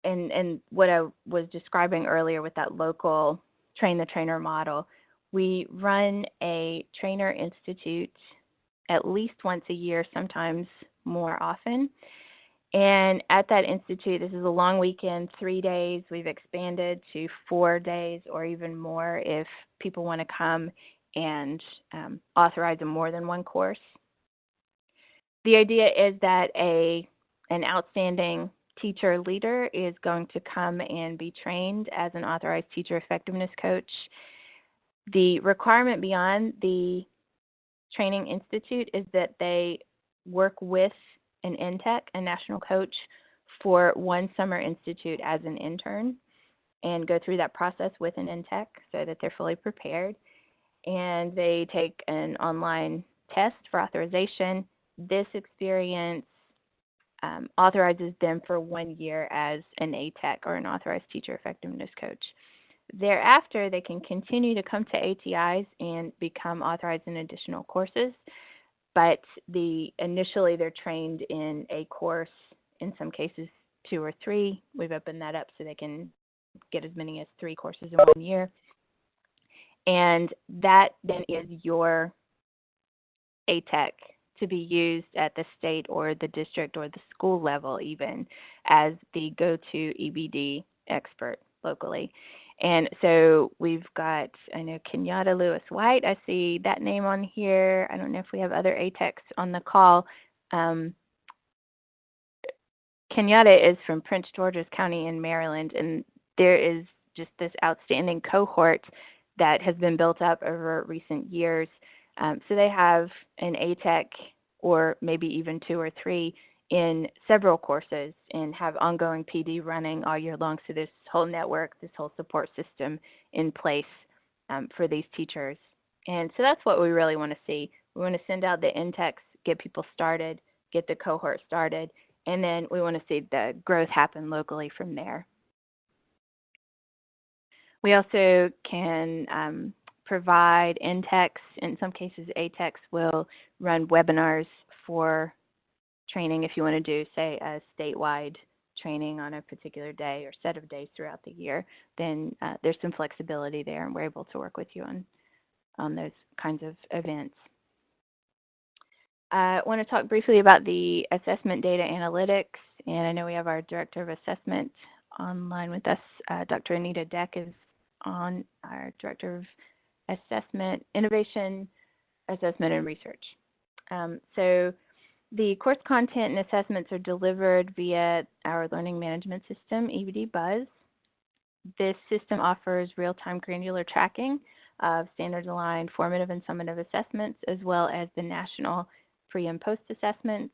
and what I was describing earlier with that local train-the-trainer model, we run a trainer institute at least once a year, sometimes more often. And at that institute, this is a long weekend, 3 days. We've expanded to 4 days or even more if people want to come and authorize a more than one course. The idea is that an outstanding teacher leader is going to come and be trained as an authorized teacher effectiveness coach. The requirement beyond the Training Institute is that they work with an NTEC, a national coach, for one summer institute as an intern and go through that process with an NTEC so that they're fully prepared. And they take an online test for authorization. This experience authorizes them for 1 year as an ATEC, or an authorized teacher effectiveness coach. Thereafter, they can continue to come to ATIs and become authorized in additional courses, but initially they're trained in a course, in some cases 2 or 3. We've opened that up so they can get as many as 3 courses in 1 year. And that then is your ATEC to be used at the state or the district or the school level, even as the go-to EBD expert locally. And so we've got, I know, Kenyatta Lewis White. I see that name on here. I don't know if we have other ATECs on the call. Kenyatta is from Prince George's County in Maryland, and there is just this outstanding cohort that has been built up over recent years. So they have an ATEC or maybe even 2 or 3 in several courses and have ongoing PD running all year long. So this whole network, this whole support system in place for these teachers. And so that's what we really want to see. We want to send out the intakes, get people started, get the cohort started, and then we want to see the growth happen locally from there. We also can provide NTECs. In some cases, ATECs will run webinars for training if you want to do, say, a statewide training on a particular day or set of days throughout the year. Then there's some flexibility there, and we're able to work with you on those kinds of events. I want to talk briefly about the assessment data analytics, and I know we have our Director of Assessment online with us. Dr. Anita Deck is on, our Director of Assessment, Innovation, Assessment, and Research. So the course content and assessments are delivered via our learning management system, EVD Buzz. This system offers real-time granular tracking of standards aligned formative and summative assessments, as well as the national pre and post assessments.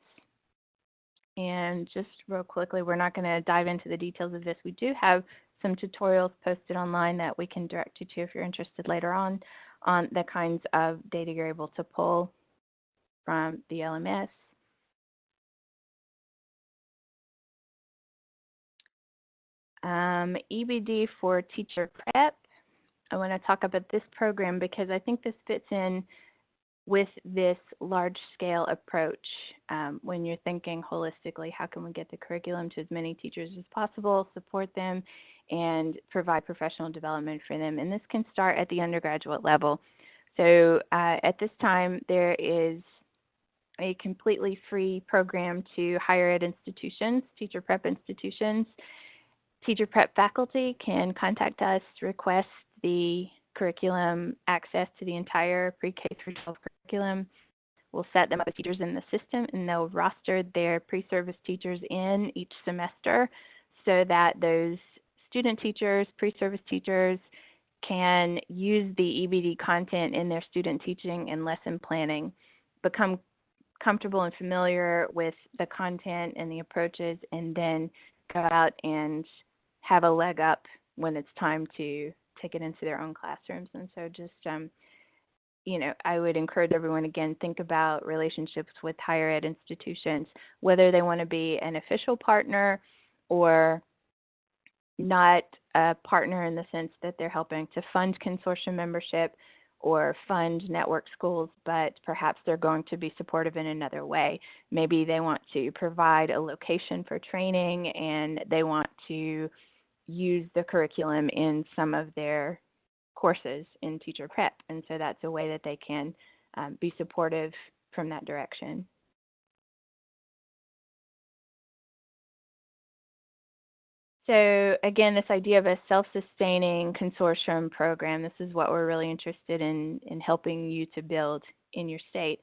And just real quickly, we're not going to dive into the details of this. We do have some tutorials posted online that we can direct you to if you're interested later on the kinds of data you're able to pull from the LMS. EBD for teacher prep. I want to talk about this program because I think this fits in with this large-scale approach. When you're thinking holistically, how can we get the curriculum to as many teachers as possible, support them, and provide professional development for them? And this can start at the undergraduate level. So at this time, there is a completely free program to higher ed institutions, teacher prep institutions. Teacher prep faculty can contact us, request the curriculum access to the entire pre-K through 12 curriculum. We'll set them up as teachers in the system, and they'll roster their pre-service teachers in each semester so that those student teachers, pre-service teachers, can use the EBD content in their student teaching and lesson planning, become comfortable and familiar with the content and the approaches, and then go out and have a leg up when it's time to take it into their own classrooms. And so just, you know, I would encourage everyone, again, think about relationships with higher ed institutions, whether they want to be an official partner or not a partner in the sense that they're helping to fund consortium membership or fund network schools, but perhaps they're going to be supportive in another way. Maybe they want to provide a location for training and they want to use the curriculum in some of their courses in teacher prep. And so that's a way that they can be supportive from that direction. So again, this idea of a self-sustaining consortium program, this is what we're really interested in helping you to build in your state.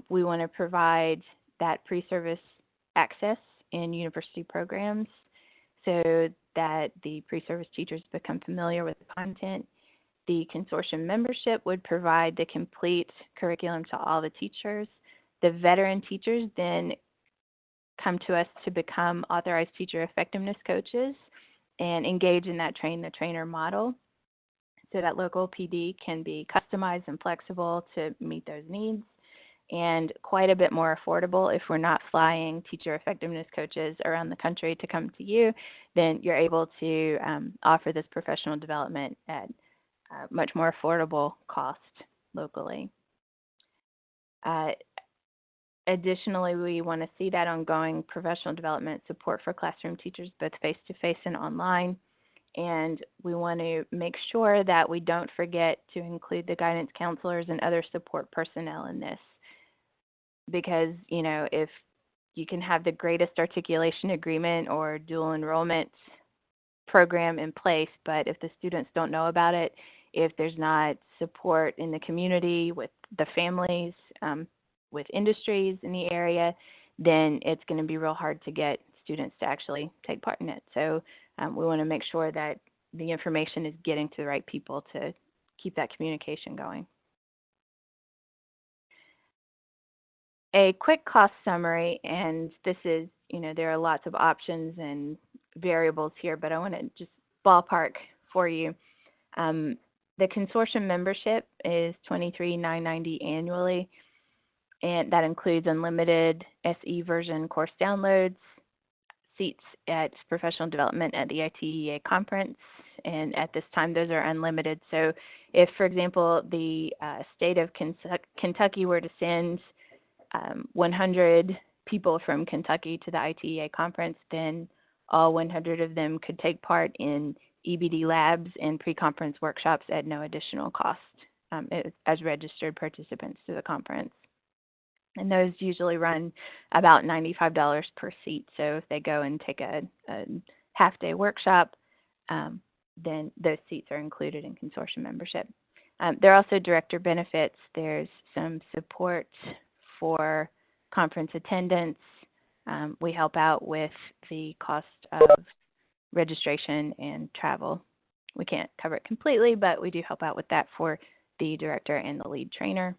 We want to provide that pre-service access in university programs so that the pre-service teachers become familiar with the content. The consortium membership would provide the complete curriculum to all the teachers. The veteran teachers then come to us to become authorized teacher effectiveness coaches and engage in that train the trainer model so that local PD can be customized and flexible to meet those needs, and quite a bit more affordable. If we're not flying teacher effectiveness coaches around the country to come to you, then you're able to offer this professional development at much more affordable cost locally. Additionally, we want to see that ongoing professional development support for classroom teachers, both face-to-face and online. And we want to make sure that we don't forget to include the guidance counselors and other support personnel in this. Because, you know, if you can have the greatest articulation agreement or dual enrollment program in place, but if the students don't know about it, if there's not support in the community with the families, with industries in the area, then it's going to be real hard to get students to actually take part in it. So we want to make sure that the information is getting to the right people to keep that communication going. A quick cost summary, and this is, there are lots of options and variables here, but I want to just ballpark for you. The consortium membership is $23,990 annually, and that includes unlimited SE version course downloads, seats at professional development at the ITEA conference, and at this time those are unlimited. So if, for example, the state of Kentucky were to send 100 people from Kentucky to the ITEA conference, then all 100 of them could take part in EBD labs and pre-conference workshops at no additional cost as registered participants to the conference. And those usually run about $95 per seat. So if they go and take a half-day workshop, then those seats are included in consortium membership. There are also director benefits. There's some support for conference attendance. We help out with the cost of registration and travel. We can't cover it completely, but we do help out with that for the director and the lead trainer.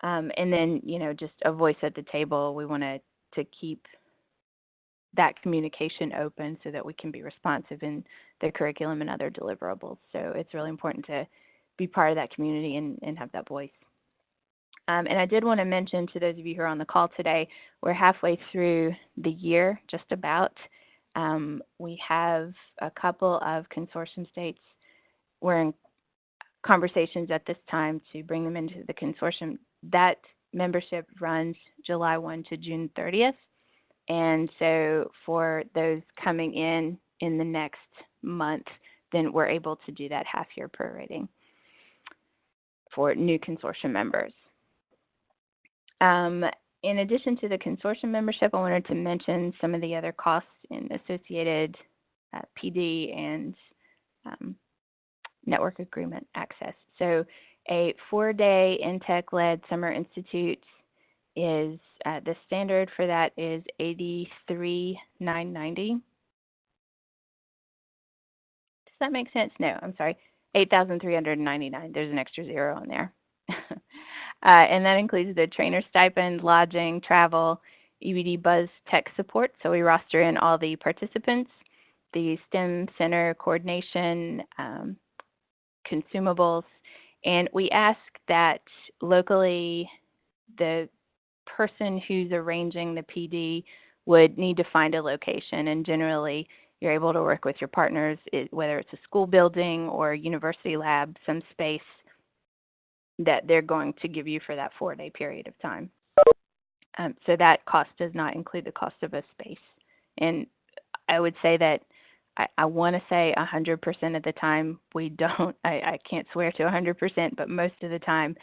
And then, just a voice at the table. We want to keep that communication open so that we can be responsive in the curriculum and other deliverables. So it's really important to be part of that community and have that voice. And I did want to mention to those of you who are on the call today, we're halfway through the year, just about. We have a couple of consortium states. We're in conversations at this time to bring them into the consortium. That membership runs July 1 to June 30th. And so for those coming in the next month, then we're able to do that half-year prorating for new consortium members. In addition to the consortium membership, I wanted to mention some of the other costs in associated PD and network agreement access. So a 4-day NTEC-led summer institute is, the standard for that is $83,990. Does that make sense? No, I'm sorry, $8,399. There's an extra zero on there. And that includes the trainer stipend, lodging, travel, EVD Buzz tech support. So we roster in all the participants, the STEM center coordination, consumables, and we ask that locally the person who's arranging the PD would need to find a location, and generally you're able to work with your partners, whether it's a school building or a university lab, some space that they're going to give you for that 4-day period of time. So that cost does not include the cost of a space. And I would say that I want to say 100% of the time we don't. I can't swear to 100%, but most of the time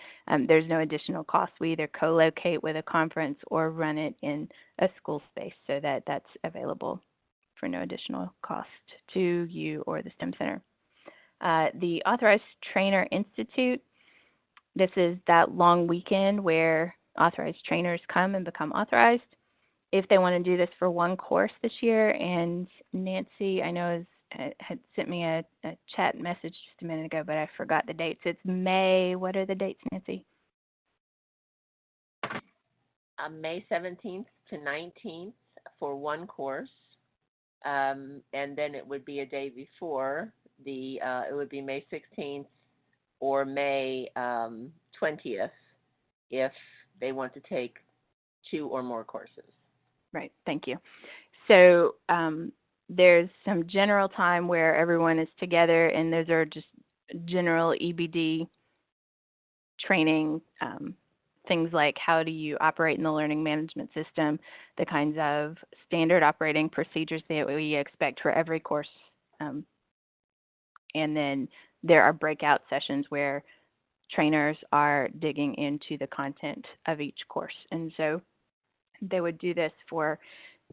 there's no additional cost. We either co-locate with a conference or run it in a school space so that that's available for no additional cost to you or the STEM Center. The Authorized Trainer Institute, this is that long weekend where authorized trainers come and become authorized. If they want to do this for one course this year, and Nancy, I know, had sent me a chat message just a minute ago, but I forgot the dates. It's May. What are the dates, Nancy? May 17th to 19th for one course, and then it would be a day before. It would be May 16th or May 20th if they want to take 2 or more courses. Right, thank you. So there's some general time where everyone is together, and those are just general EBD training, things like how do you operate in the learning management system, the kinds of standard operating procedures that we expect for every course. And then there are breakout sessions where trainers are digging into the content of each course. And so they would do this for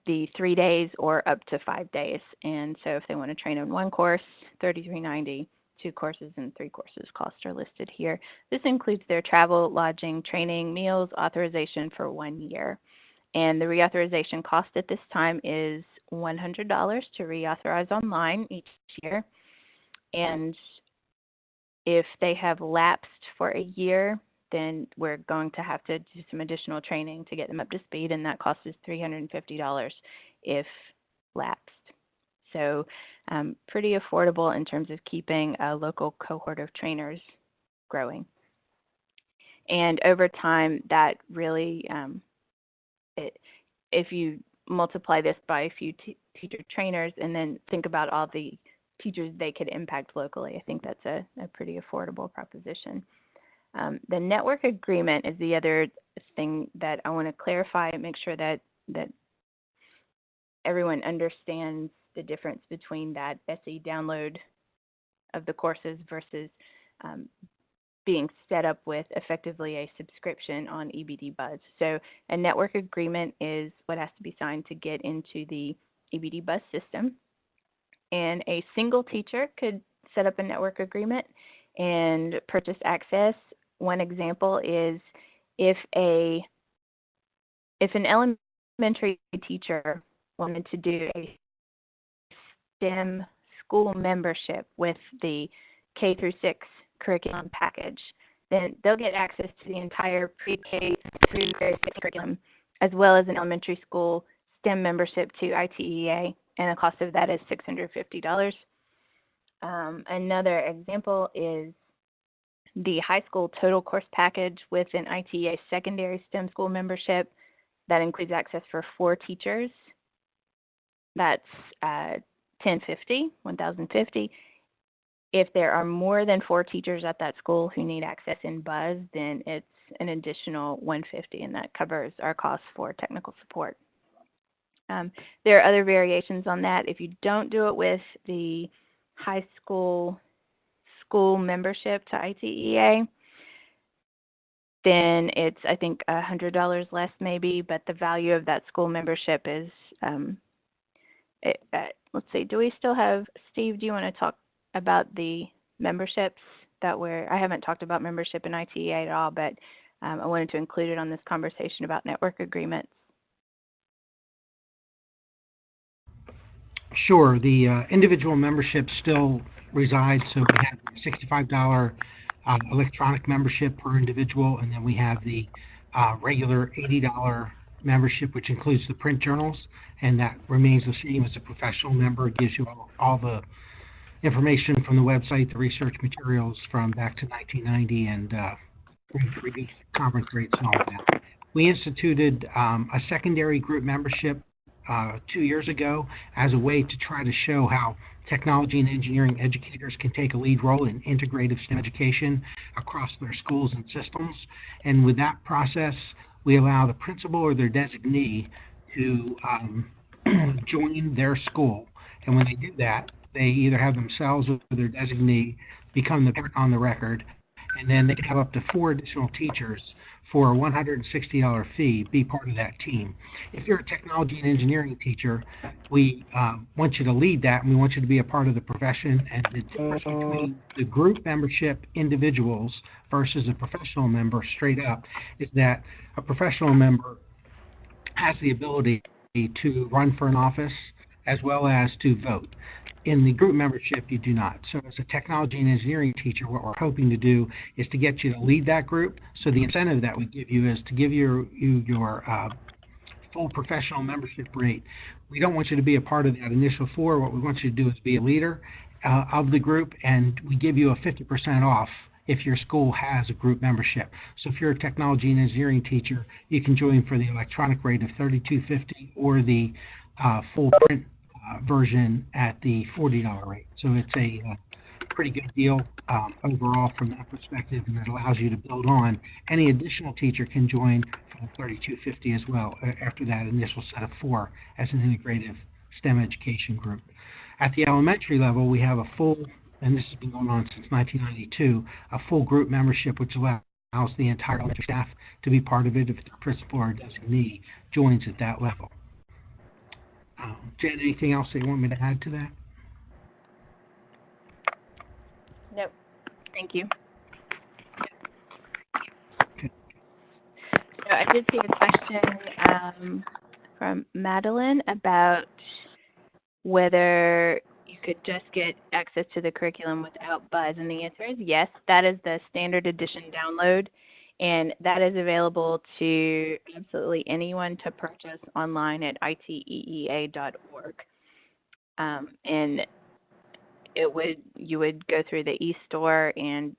the 3 days or up to 5 days. And so if they want to train on one course, $33.90, 2 courses and 3 courses costs are listed here. This includes their travel, lodging, training, meals, authorization for 1 year. And the reauthorization cost at this time is $100 to reauthorize online each year. And if they have lapsed for a year, then we're going to have to do some additional training to get them up to speed, and that cost is $350 if lapsed. So pretty affordable in terms of keeping a local cohort of trainers growing. And over time, that really, if you multiply this by a few teacher trainers and then think about all the teachers they could impact locally, I think that's a pretty affordable proposition. The network agreement is the other thing that I want to clarify and make sure that everyone understands the difference between that SE download of the courses versus being set up with effectively a subscription on EBD Buzz. So a network agreement is what has to be signed to get into the EBD Buzz system. And a single teacher could set up a network agreement and purchase access. One example is if an elementary teacher wanted to do a STEM school membership with the K through 6 curriculum package, then they'll get access to the entire pre-K through grade 6 curriculum, as well as an elementary school STEM membership to ITEA, and the cost of that is $650. Another example is the high school total course package with an ITEA secondary STEM school membership that includes access for 4 teachers. That's $1,050. If there are more than 4 teachers at that school who need access in Buzz, then it's an additional $150, and that covers our costs for technical support. There are other variations on that. If you don't do it with the high school membership to ITEA, then it's, I think, $100 less maybe, but the value of that school membership is, let's see, do we still have, Steve, do you want to talk about the memberships that I haven't talked about membership in ITEA at all, but I wanted to include it on this conversation about network agreements. Sure. The individual membership still resides, so we have a $65 electronic membership per individual, and then we have the regular $80 membership, which includes the print journals, and that remains the same as a professional member. It gives you all the information from the website, the research materials from back to 1990, and reduced conference rates and all of that. We instituted a secondary group membership 2 years ago as a way to try to show how technology and engineering educators can take a lead role in integrative STEM education across their schools and systems. And with that process, we allow the principal or their designee to join their school. And when they do that, they either have themselves or their designee become the parent on the record, and then they can have up to 4 additional teachers for a $160 fee be part of that team. If you're a technology and engineering teacher, we want you to lead that, and we want you to be a part of the profession. And the difference between the group membership individuals versus a professional member straight up is that a professional member has the ability to run for an office as well as to vote. In the group membership, you do not. So as a technology and engineering teacher, what we're hoping to do is to get you to lead that group. So the incentive that we give you is to give you your full professional membership rate. We don't want you to be a part of that initial 4. What we want you to do is be a leader of the group, and we give you a 50% off if your school has a group membership. So if you're a technology and engineering teacher, you can join for the electronic rate of $32.50 or the full print version at the $40 rate. So it's a pretty good deal overall from that perspective, and it allows you to build on. Any additional teacher can join for the $32.50 as well after that initial set of 4 as an integrative STEM education group. At the elementary level, we have a full, and this has been going on since 1992, a full group membership which allows the entire elementary staff to be part of it if the principal or designee joins at that level. Jen, anything else that you want me to add to that? Nope. Thank you. Okay. I did see a question from Madeline about whether you could just get access to the curriculum without Buzz, and the answer is yes. That is the standard edition download, and that is available to absolutely anyone to purchase online at iteea.org. And you would go through the e-store and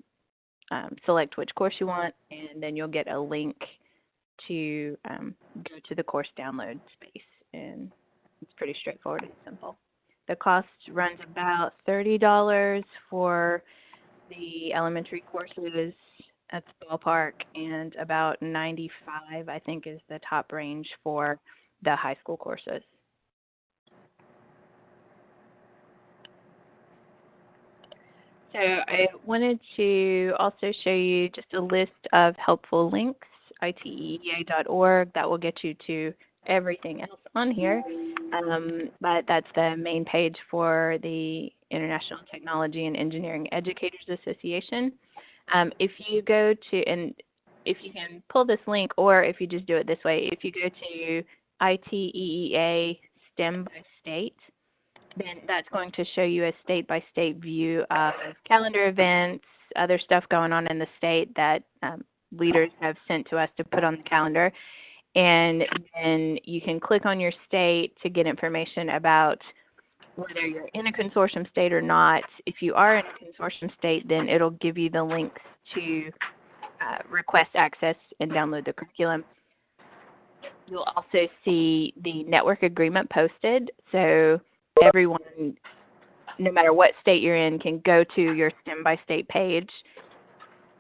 select which course you want, and then you'll get a link to go to the course download space, and it's pretty straightforward and simple. The cost runs about $30 for the elementary courses, that's ballpark, and about $95, I think, is the top range for the high school courses. So I wanted to also show you just a list of helpful links, iteea.org. That will get you to everything else on here, but that's the main page for the International Technology and Engineering Educators Association. If you go to, and if you can pull this link, or if you just do it this way, if you go to ITEEA STEM by state, then that's going to show you a state-by-state view of calendar events, other stuff going on in the state that leaders have sent to us to put on the calendar. And then you can click on your state to get information about whether you're in a consortium state or not. If you are in a consortium state, then it'll give you the links to request access and download the curriculum. You'll also see the network agreement posted, so everyone, no matter what state you're in, can go to your STEM by state page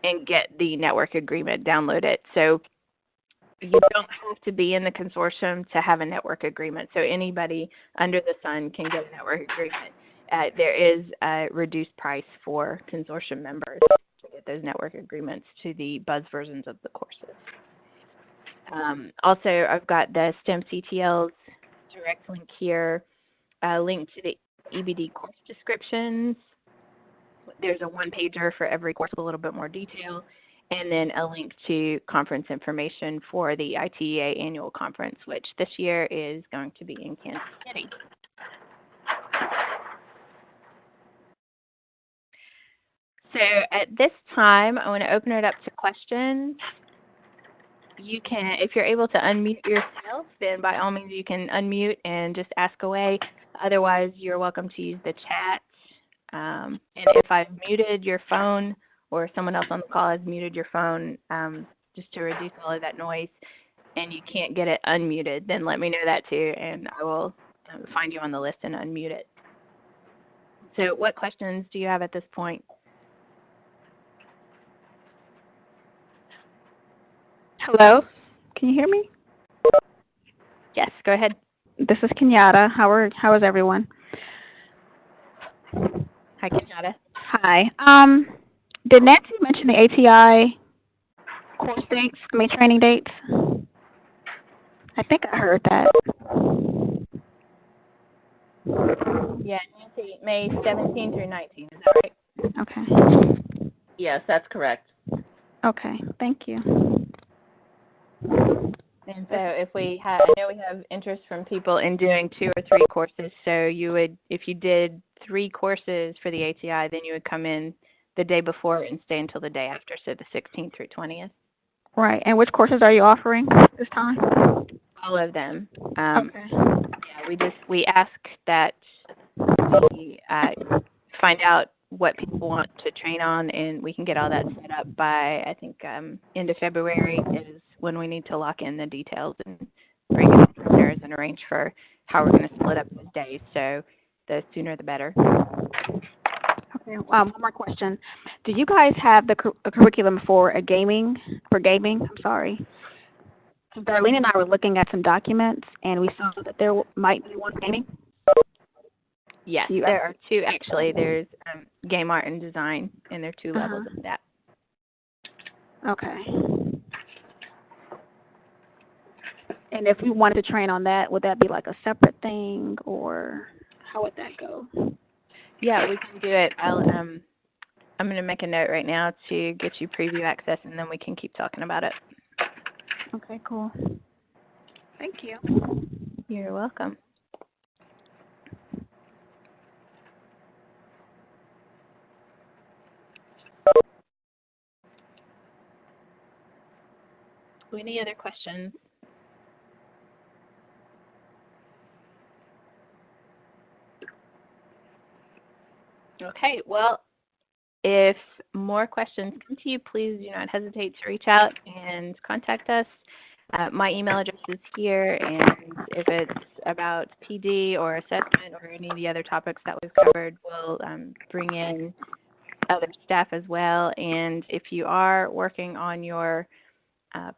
and get the network agreement, download it. So you don't have to be in the consortium to have a network agreement. So anybody under the sun can get a network agreement. There is a reduced price for consortium members to get those network agreements to the Buzz versions of the courses. Also, I've got the STEM CTLs direct link here, a link to the EBD course descriptions. There's a one-pager for every course with a little bit more detail, and then a link to conference information for the ITEA annual conference, which this year is going to be in Kansas City. So at this time, I want to open it up to questions. You can, if you're able to unmute yourself, then by all means you can unmute and just ask away. Otherwise, you're welcome to use the chat. And if I've muted your phone, or someone else on the call has muted your phone, just to reduce all of that noise, and you can't get it unmuted, then let me know that too, and I will find you on the list and unmute it. So what questions do you have at this point? Hello, can you hear me? Yes, go ahead. This is Kenyatta. How is everyone? Hi, Kenyatta. Hi. Did Nancy mention the ATI course dates, training dates? I think I heard that. Yeah, Nancy, May 17 through 19, is that right? Okay. Yes, that's correct. Okay, thank you. And so if we have, I know we have interest from people in doing 2 or 3 courses, so you would, if you did 3 courses for the ATI, then you would come in the day before and stay until the day after, so the 16th through 20th. Right, and which courses are you offering this time? All of them. Okay. Yeah, we ask that we find out what people want to train on, and we can get all that set up by, I think, end of February is when we need to lock in the details and bring in instructors and arrange for how we're going to split up those days. So the sooner the better. Okay. One more question. Do you guys have the curriculum for gaming? I'm sorry. Darlene and I were looking at some documents, and we saw that there might be one gaming. Yes, there are 2 actually. There's game art and design, and there are 2 levels of that. Okay. And if we wanted to train on that, would that be like a separate thing, or how would that go? Yeah, we can do it. I'm going to make a note right now to get you preview access, and then we can keep talking about it. Okay, cool. Thank you. You're welcome. Any other questions? Okay, well, if more questions come to you, please do not hesitate to reach out and contact us. My email address is here, and if it's about PD or assessment or any of the other topics that we've covered, we'll bring in other staff as well. And if you are working on your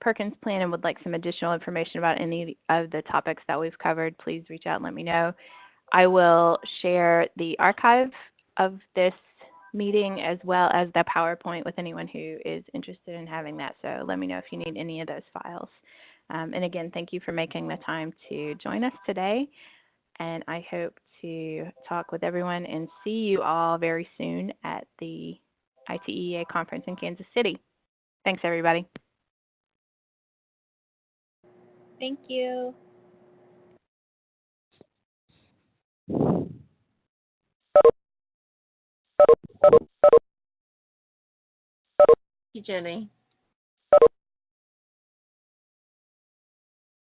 Perkins plan and would like some additional information about any of the topics that we've covered, please reach out and let me know. I will share the archive of this meeting as well as the PowerPoint with anyone who is interested in having that. So let me know if you need any of those files. And again, thank you for making the time to join us today. And I hope to talk with everyone and see you all very soon at the ITEA conference in Kansas City. Thanks, everybody. Thank you. Thank you, Jenny.